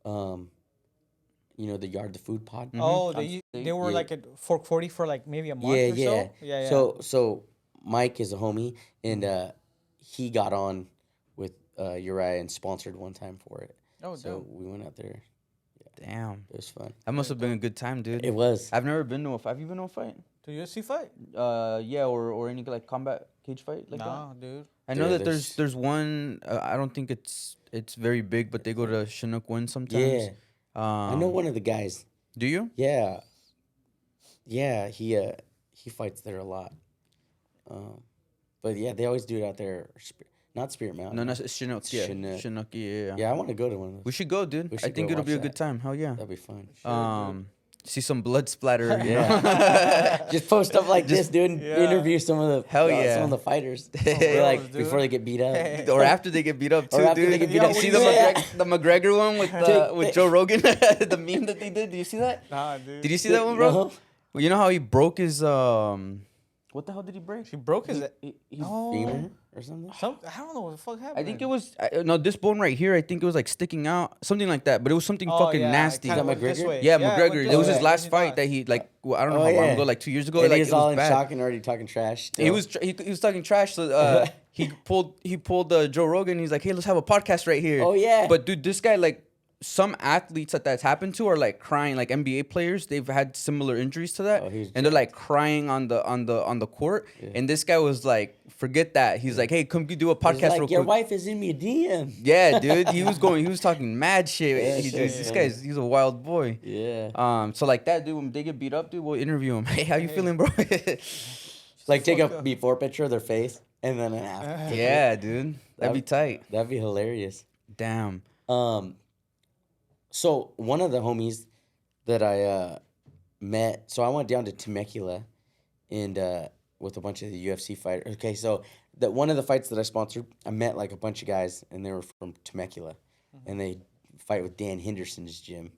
You know the Yard, the food pod. Oh, they were Yeah. like at 440 for like maybe a month Yeah, or yeah. so. Yeah, yeah. So Mike is a homie, and he got on with Uriah and sponsored one time for it. Oh, So dope. we went out there. Damn. It was fun. That must have been a good time, dude. It was. I've never been to a fight. Have you been to a fight? To UFC fight? Yeah, or any like combat cage fight like that. Nah, dude. I know Yeah, that there's one. I don't think it's very big, but they go to Chinook Win sometimes. Yeah. I know one of the guys. Do you? Yeah. Yeah, he fights there a lot. But yeah, they always do it out there. Not Spirit Mountain. No, it's Chinook. Yeah, Chinook. Chinook. Yeah. Yeah, I want to go to one of those. We should go, dude. We I should think go it'll be a watch good that. time. Hell yeah. That'd be fun. See some blood splatter. you know? Yeah. Just post stuff like this, dude. And interview some of the Hell yeah. some of the fighters. bros, Like dude. before they get beat up. Or after they get beat up too, Or after dude. they get beat up. You see Yeah. the McGregor one with Joe Rogan, the meme that they did. Did you see that? Nah, dude. Did you see that one, bro? No. Well, you know how he broke his what the hell did he break? He broke his. Femur or something? I don't know what the fuck happened. I think it was no, this bone right here. I think it was like sticking out, something like that. But it was something Oh, fucking yeah, it nasty. kinda Is that went this McGregor? way. Yeah, it went McGregor. this It was way. his last He fight died. that he like. Well, I don't know Oh, how long yeah. ago, like 2 years ago. And like he was it all was in bad. shock and already talking trash. He was he was talking trash. So he pulled Joe Rogan. He's like, hey, let's have a podcast right here. Oh, yeah. But dude, this guy like. Some athletes that's happened to are like crying, like NBA players. They've had similar injuries to that, Oh, he's and they're like crying on the court. And this guy was like, "Forget that." He's like, "Hey, come do a He's podcast like, real your quick." wife is in me DM. Yeah, dude. He was talking mad shit. Yeah, This guy's he's a wild boy. Yeah. So like that, dude. When they get beat up, dude, we'll interview him. Hey, how you feeling, bro? Like take a before picture of their face and then an after. Yeah, dude. That'd be tight. That'd be hilarious. Damn. So one of the homies that I met, so I went down to Temecula and with a bunch of the UFC fighters. Okay, so that one of the fights that I sponsored, I met like a bunch of guys and they were from Temecula. And they fight with Dan Henderson's gym.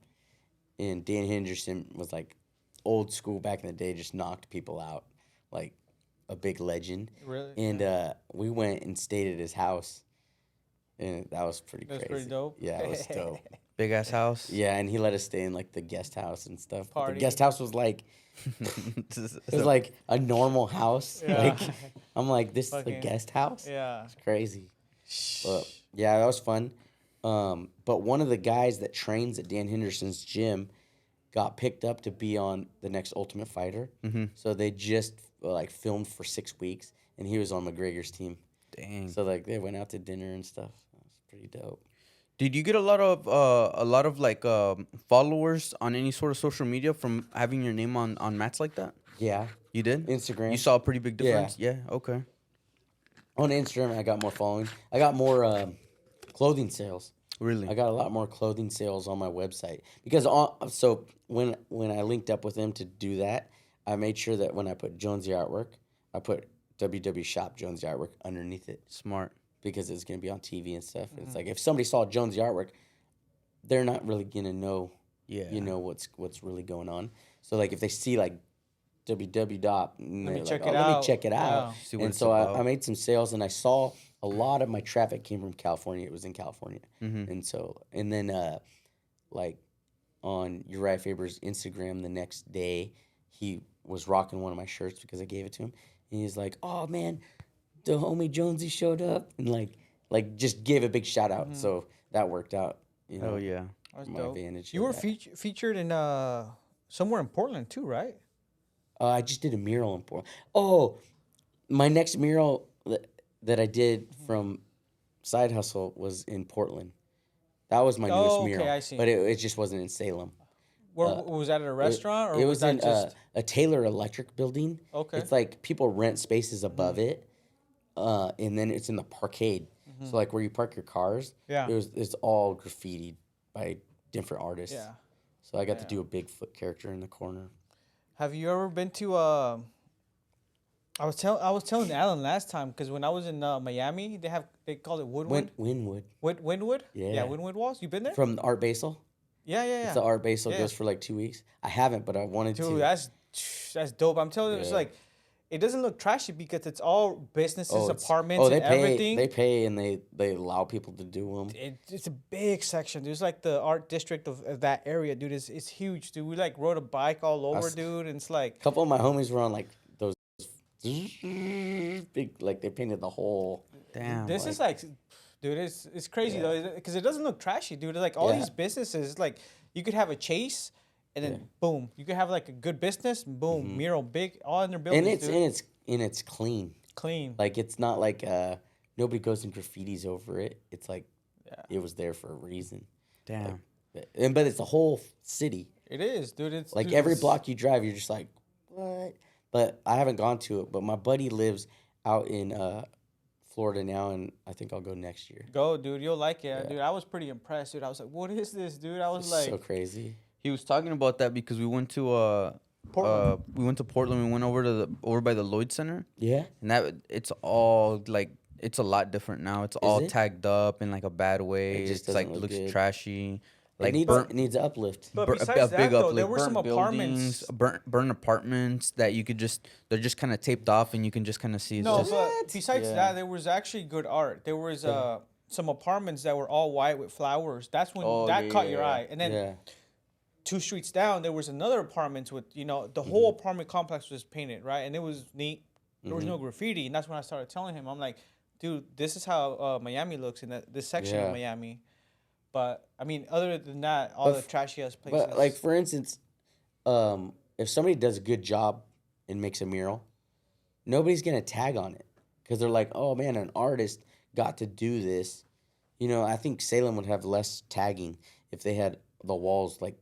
And Dan Henderson was like old school back in the day, just knocked people out, like a big legend. Really? And we went and stayed at his house. And that was pretty That's crazy. pretty dope. Yeah, it was dope. Big ass house. Yeah, and he let us stay in like the guest house and stuff. But Party. the guest house was like it was like a normal house. Yeah. Like I'm like, this is the Fucking- guest house? Yeah. It's crazy. But yeah, that was fun. But one of the guys that trains at Dan Henderson's gym got picked up to be on the next Ultimate Fighter. Mm-hmm. So they just like filmed for 6 weeks, and he was on McGregor's team. Dang. So like they went out to dinner and stuff. It was pretty dope. Did you get a lot of like followers on any sort of social media from having your name on mats like that? Yeah, You did? Instagram. You saw a pretty big difference? Yeah. Okay. On Instagram, I got more following. I got more clothing sales. Really? I got a lot more clothing sales on my website because so when I linked up with them to do that, I made sure that when I put JonezyArtWork, I put www shop JonezyArtWork underneath it. Smart. Because it's gonna be on TV and stuff. And it's like if somebody saw JonezyArtWork, they're not really gonna know. Yeah. You know what's really going on. So like if they see like www dot, Let me like, check oh, it let out. me check it out. Yeah. See what And it's so about. I made some sales, and I saw a lot of my traffic came from California. It was in California, and so and then like on Uriah Faber's Instagram the next day, he was rocking one of my shirts because I gave it to him, and he's like, "Oh man, the homie Jonzey showed up," and like just gave a big shout out. So that worked out. You know, Oh yeah. That's my dope. advantage. You of were that. featured in somewhere in Portland too, right? I just did a mural in Portland. Oh, my next mural that I did from Side Hustle was in Portland. That was my newest okay, mural. I see. But it just wasn't in Salem. Where was that at a restaurant or It was was that in just a Taylor Electric building. Okay. It's like people rent spaces above it, and then it's in the parkade. So like where you park your cars, Yeah. it's all graffitied by different artists. Yeah. So I got to do a Bigfoot character in the corner. Have you ever been to I was telling Alan last time because when I was in Miami, they call it Woodwood. Winwood. Windwood? Yeah. Yeah, Windwood Walls. You been there? From Art Basel. Yeah. It's the Art Basel Yeah. goes for like 2 weeks. I haven't, but I wanted Dude, to. that's dope. I'm telling you, it's Yeah. like it doesn't look trashy because it's all businesses, It's- apartments, they and pay, everything. They pay and they allow people to do them. It's a big section. There's like the art district of that area, dude. It's huge, dude. We like rode a bike all over, dude, and it's like A couple of my homies were on like those big, like they painted the whole. Damn. this is like, dude, it's crazy though because it doesn't look trashy, dude. It's like all these businesses, like you could have a Chase, and then boom, you could have like a good business, and boom, mural, big, all in their buildings, And it's clean. clean. Like it's not like nobody goes and graffitis over it. It's like it was there for a reason. Damn. But it's the whole city. It is, dude. It's Like dude, every it's- block you drive, you're just like, what? But I haven't gone to it. But my buddy lives out in Florida now, and I think I'll go next year. Go, dude. You'll like it, dude. I was pretty impressed, dude. I was like, what is this, dude? I was It's like, so crazy. He was talking about that because we went to Portland. we went to Portland. We went over by the Lloyd Center, Yeah. and it's all like it's a lot different now. It's all it? tagged up in like a bad way. It just It's like doesn't look looks good. trashy. It Like needs, burnt, it needs an uplift. But bur- besides that, though, there were some burnt apartments. buildings, burnt apartments that you could they're just kind of taped off, and you can just kind of see. It's No, just, but besides Yeah. that, there was actually good art. There was some apartments that were all white with flowers. That's when that caught your eye. And then Yeah. 2 streets down, there was another apartment with the whole apartment complex was painted, right? And it was neat. There was no graffiti, and that's when I started telling him, I'm like, dude, this is how Miami looks in this section of Miami. But I mean, other than that, all the trashy ass places. But like for instance, if somebody does a good job and makes a mural, nobody's gonna tag on it because they're like, oh man, an artist got to do this. You know, I think Salem would have less tagging if they had the walls like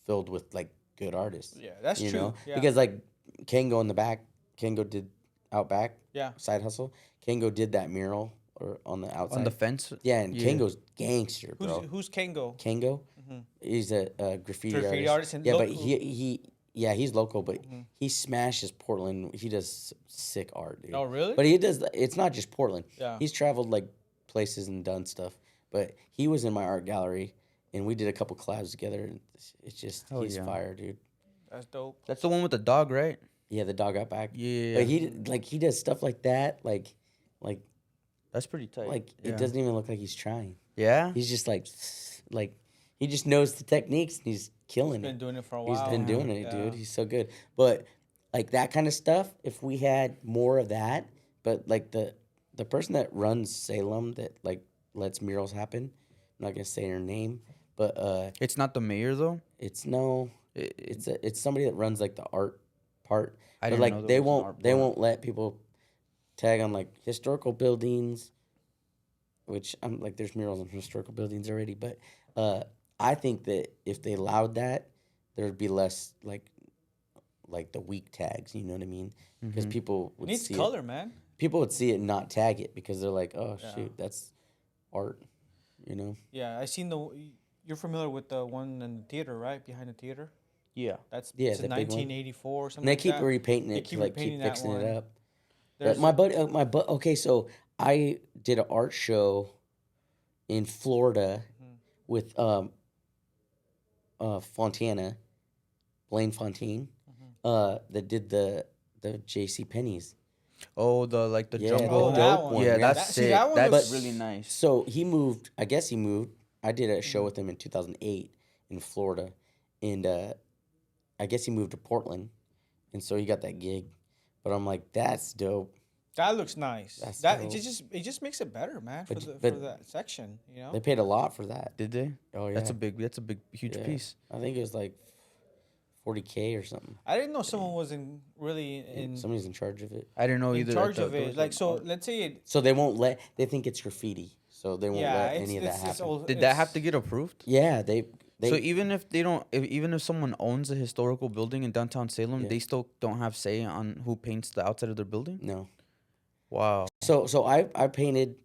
filled with like good artists. yeah, that's You true. know, Yeah. because like Kango in the back, Kango did out back. Yeah. Side hustle. Kango did that mural or on the outside. on the fence. yeah, and Kango's gangster, bro. Who's Kango? Kango. He's a graffiti artist. and Yeah, but local. he's local, but he smashes Portland. He does sick art, dude. Oh, really? But he does. It's not just Portland. Yeah. He's traveled like places and done stuff. But he was in my art gallery, and we did a couple collabs together. And it's just he's yeah. fire, dude. That's dope. That's the one with the dog, right? Yeah, the dog out back. Yeah. But he does stuff like that, like That's pretty tight. it doesn't even look like he's trying. Yeah. He's just like he just knows the techniques and he's killing Been it. doing it for a He's while. been doing it, Yeah. dude. He's so good. But like that kind of stuff, if we had more of that, but like the person that runs Salem that like lets murals happen, not gonna say her name, but It's not the mayor though. it's it's somebody that runs like the art part. I But didn't know like there was an art they part. won't let people tag on like historical buildings, which I'm like there's murals on historical buildings already. But I think that if they allowed that, there'd be less like the weak tags. You know what I mean? Because people It would needs see color, man. people would see it and not tag it because they're like, oh Yeah. shoot, that's art. You know? Yeah, I seen the. You're familiar with the one in the theater, right? Behind the theater. Yeah. That's Yeah, it's a the big one. 1984 or something And they like keep that. repainting They it to keep like repainting keep that fixing one. it up. There's But okay, so I did an art show in Florida with Fontana, Blaine Fontaine, that did the JC Penney's. Oh, the Yeah, jungle. the that dope one. one. Yeah, yeah. that's See, sick. that one That's looks- really nice. So he moved. I guess he moved. I did a show with him in 2008 in Florida, and I guess he moved to Portland, and so he got that gig. But I'm like, that's dope. That looks nice. That's That dope. it just makes it better, man, for But- for that section. You know. They paid a lot for that. Did they? Oh yeah, That's a big, huge Yeah. piece. I think it was like 40K or something. I didn't know someone was really in Somebody's in charge of it. I didn't know in either. charge that of there it. was Like an so, art. let's say it. So they won't let. They think it's graffiti, so they won't Yeah, let it's any of that it's, happen. old, Did that have to get approved? Yeah, they. So even if they don't, even if someone owns a historical building in downtown Salem, Yeah. they still don't have say on who paints the outside of their building. No. Wow. So I painted,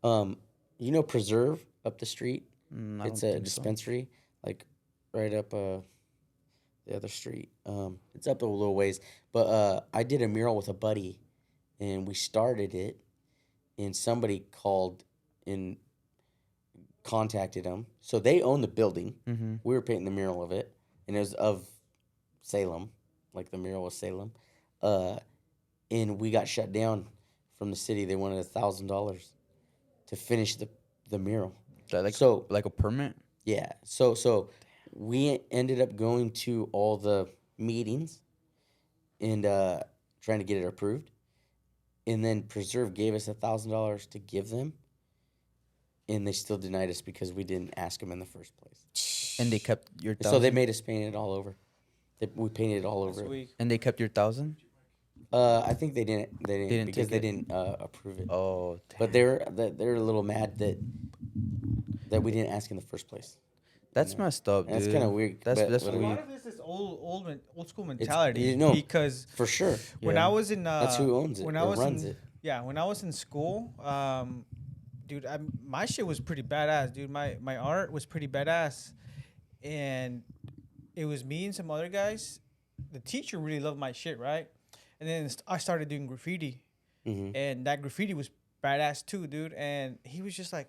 you know, Preserve up the street. I It's don't a think so. dispensary, like right up the other street. It's up a little ways, but I did a mural with a buddy, and we started it, and somebody called and contacted them. So they own the building. Mm-hmm. We were painting the mural of it, and it was of Salem, like the mural was Salem, and we got shut down from the city. They wanted $1,000 to finish the mural. Like a permit. Yeah. So we ended up going to all the meetings and trying to get it approved. And then Preserve gave us $1,000 to give them. And they still denied us because we didn't ask them in the first place. And they kept your So they 1,000? made us paint it all over. We painted it all That's over. weak. And they kept your 1,000? I think they didn't didn't because take they it. didn't approve it. Oh, damn. But they're a little mad that we didn't ask in the first place. That's messed up, dude. That's kinda weird, That's but that's A what do lot weird. of this is old school mentality. you know, because For sure. when Yeah. I was in That's who owns it when or I was runs in, it. Yeah, when I was in school, dude, my shit was pretty badass, dude. My art was pretty badass, and it was me and some other guys. The teacher really loved my shit, right? And then I started doing graffiti, Mm-hmm. and that graffiti was badass too, dude. And he was just like,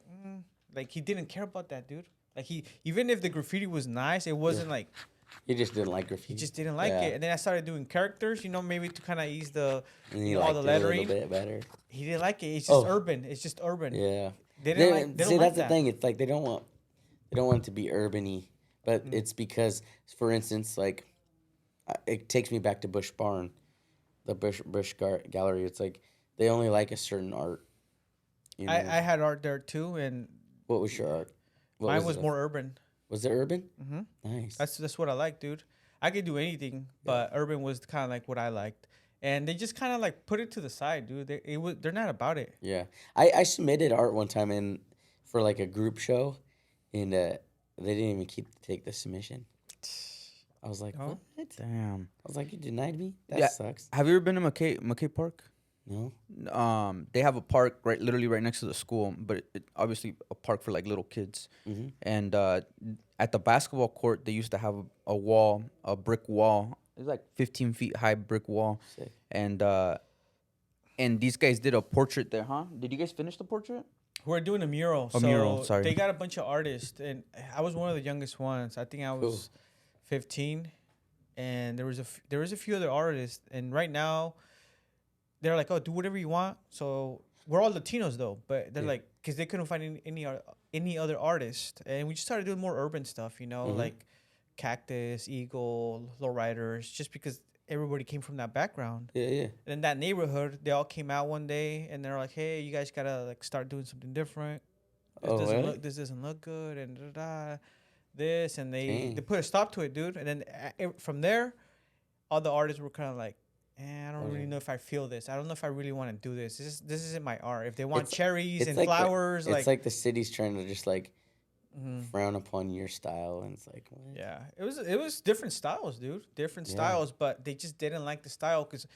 like he didn't care about that, dude. Like even if the graffiti was nice, it wasn't like He just didn't like graffiti. he just didn't like it. And then I started doing characters, you know, maybe to kind of ease the And he you know, all liked the it a little lettering. bit better. He didn't like it. It's just Oh. urban. It's just urban. Yeah. They didn't like. They see, don't that's like the that. thing. It's like they don't want it to be urban-y, but it's because, for instance, like it takes me back to Bush Barn, the Bush Gallery. It's like they only like a certain art. You know? I had art there too, and What was your art? What mine was it? more urban. Was it urban? Mm-hmm. Nice. That's what I like, dude. I could do anything, but urban was kind of like what I liked. And they just kind of like put it to the side, dude. They're not about it. Yeah, I submitted art one time for like a group show, and they didn't even take the submission. I was like, Oh. what? Damn. I was like, you denied me? That Yeah. sucks. Have you ever been to McKay Park? No. They have a park literally right next to the school, but obviously a park for like little kids. Mm-hmm. And at the basketball court, they used to have a brick wall. It's like 15 feet high brick wall. Sick. And these guys did a portrait there, huh? Did you guys finish the portrait? We're doing a mural. A mural, sorry. They got a bunch of artists, and I was one of the youngest ones. I think I was 15, and there was a few other artists. And right now, they're like, "Oh, do whatever you want." So we're all Latinos though, but they're like, because they couldn't find any other artist, and we just started doing more urban stuff, you know, like Cactus, Eagle, Lowriders, just because everybody came from that background. Yeah, yeah. And in that neighborhood, they all came out one day and they're like, "Hey, you guys gotta like start doing something different." This doesn't look good, and this, and they put a stop to it, dude. And then from there, all the artists were kind of like, I don't really know if I feel this. I don't know if I really want to do this. This isn't my art. If they want cherries and flowers, it's like the city's trying to just like frown upon your style, and it's like, what? Yeah, it was different styles, dude. Different styles, but they just didn't like the style because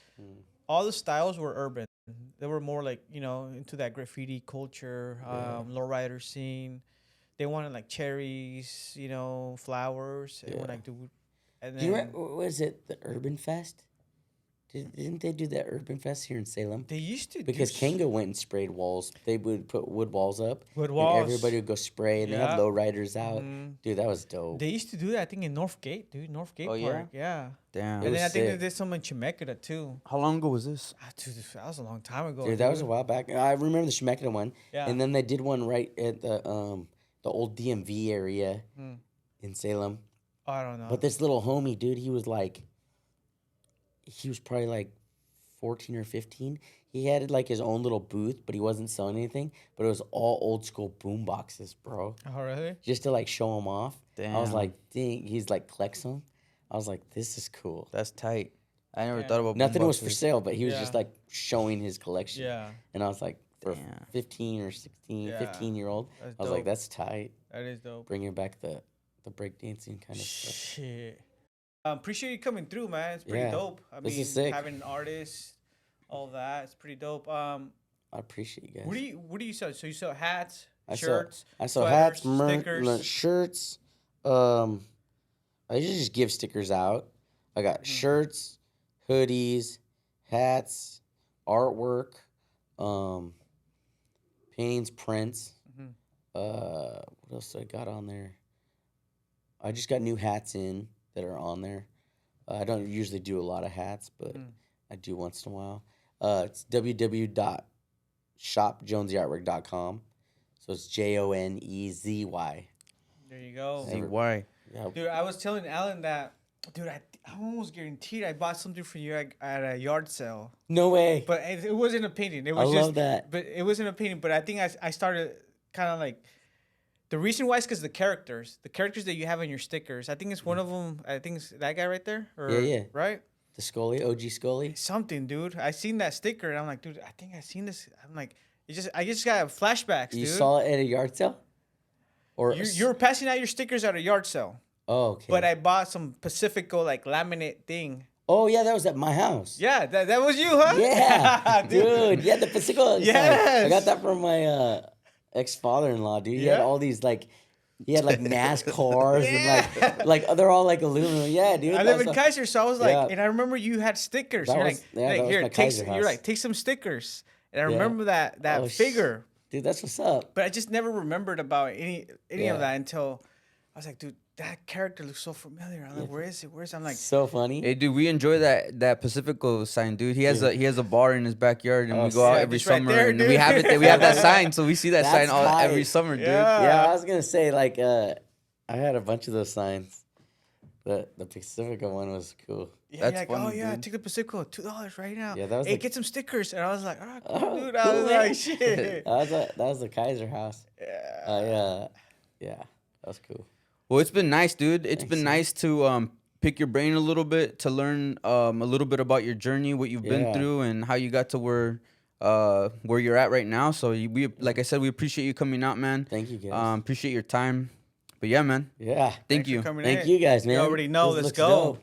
all the styles were urban. They were more like, into that graffiti culture, lowrider scene. They wanted like cherries, flowers. And like, dude, and then was it the Urban Fest? Didn't they do that Urban Fest here in Salem? They used to. Because Kanga went and sprayed walls. They would put wood walls up. Wood walls. And everybody would go spray, and they had lowriders out. Dude, that was dope. They used to do that, I think, in Northgate, dude. Northgate Park. Yeah. Damn. And then I think they did some in Chemeketa, too. How long ago was this? Dude, that was a long time ago. Dude, that was a while back. I remember the Chemeketa one. Yeah. And then they did one right at the old DMV area in Salem. Oh, I don't know. But this little homie, dude, he was probably like 14 or 15. He had like his own little booth, but he wasn't selling anything. But it was all old school boom boxes, bro. Oh, really? Just to like show them off. Damn. I was like, dang. He's like collects them. I was like, this is cool. That's tight. I never thought about nothing was boomboxes. for sale, but he was just like showing his collection. Yeah. And I was like, for 15 or 16, 15-year-old, I was like, that's tight. That is dope. Bringing back the breakdancing kind of stuff. Shit. Appreciate you coming through, man. It's pretty dope. I mean, is sick. Having an artist, all that, it's pretty dope. I appreciate you guys. What do you sell? So you sell hats, I shirts, sell hats, stickers, shirts. I usually just give stickers out. I got shirts, hoodies, hats, artwork, paintings, prints. What else I got on there? I just got new hats in that are on there. I don't usually do a lot of hats, but I do once in a while. It's www.shopjonezyartwork.com. So it's JONEZY. There you go. ZY. Yeah. Dude, I was telling Alan that, dude, I almost guaranteed I bought something for you at a yard sale. No way. But it wasn't a painting. It was I just, love that. But it wasn't a painting. But I think I started kind of like, the reason why is because the characters that you have on your stickers. I think it's one of them. I think it's that guy right there. Yeah. Right? The Scully, OG Scully. Something, dude. I seen that sticker and I'm like, dude, I think I seen this. I'm like, I just got flashbacks, dude. You saw it at a yard sale? Or you were passing out your stickers at a yard sale. Oh, okay. But I bought some Pacifico like laminate thing. Oh, yeah, that was at my house. Yeah, that was you, huh? Yeah, dude. Yeah, the Pacifico. Yes. I got that from my ex-father-in-law, dude. He had all these like NASCARs and like they're all like aluminum. Yeah, dude. I live in Kaiser, so I was like, and I remember you had stickers. That You're was- like, that was here, my take Kaiser you're house. like, take some stickers. And I remember that figure. Dude, that's what's up. But I just never remembered about any of that until I was like, dude, that character looks so familiar. I'm like, where is it? I'm like, So funny. Hey, dude, we enjoy that Pacifico sign, dude. He has a bar in his backyard, and we go out every it's right summer, there, and dude. we have it. We have that sign, so we see that That's sign tight. every summer, dude. Yeah, I was gonna say like I had a bunch of those signs. But the Pacifica one was cool. yeah, That's like, funny, oh yeah, dude. take the Pacifico, $2 right now. Yeah, that was hey, like- get some stickers. And I was like, all right, cool, dude. I cool, was man. like, shit. That was the Kaiser house. Yeah. Yeah, that was cool. Well, it's been nice, dude. It's been nice to pick your brain a little bit, to learn a little bit about your journey, what you've been through, and how you got to where you're at right now. So we, like I said, we appreciate you coming out, man. Thank you, guys. Appreciate your time. But yeah, man. Yeah. Thank you. For coming Thank in. you guys, man. You already know. This Let's looks go. dope.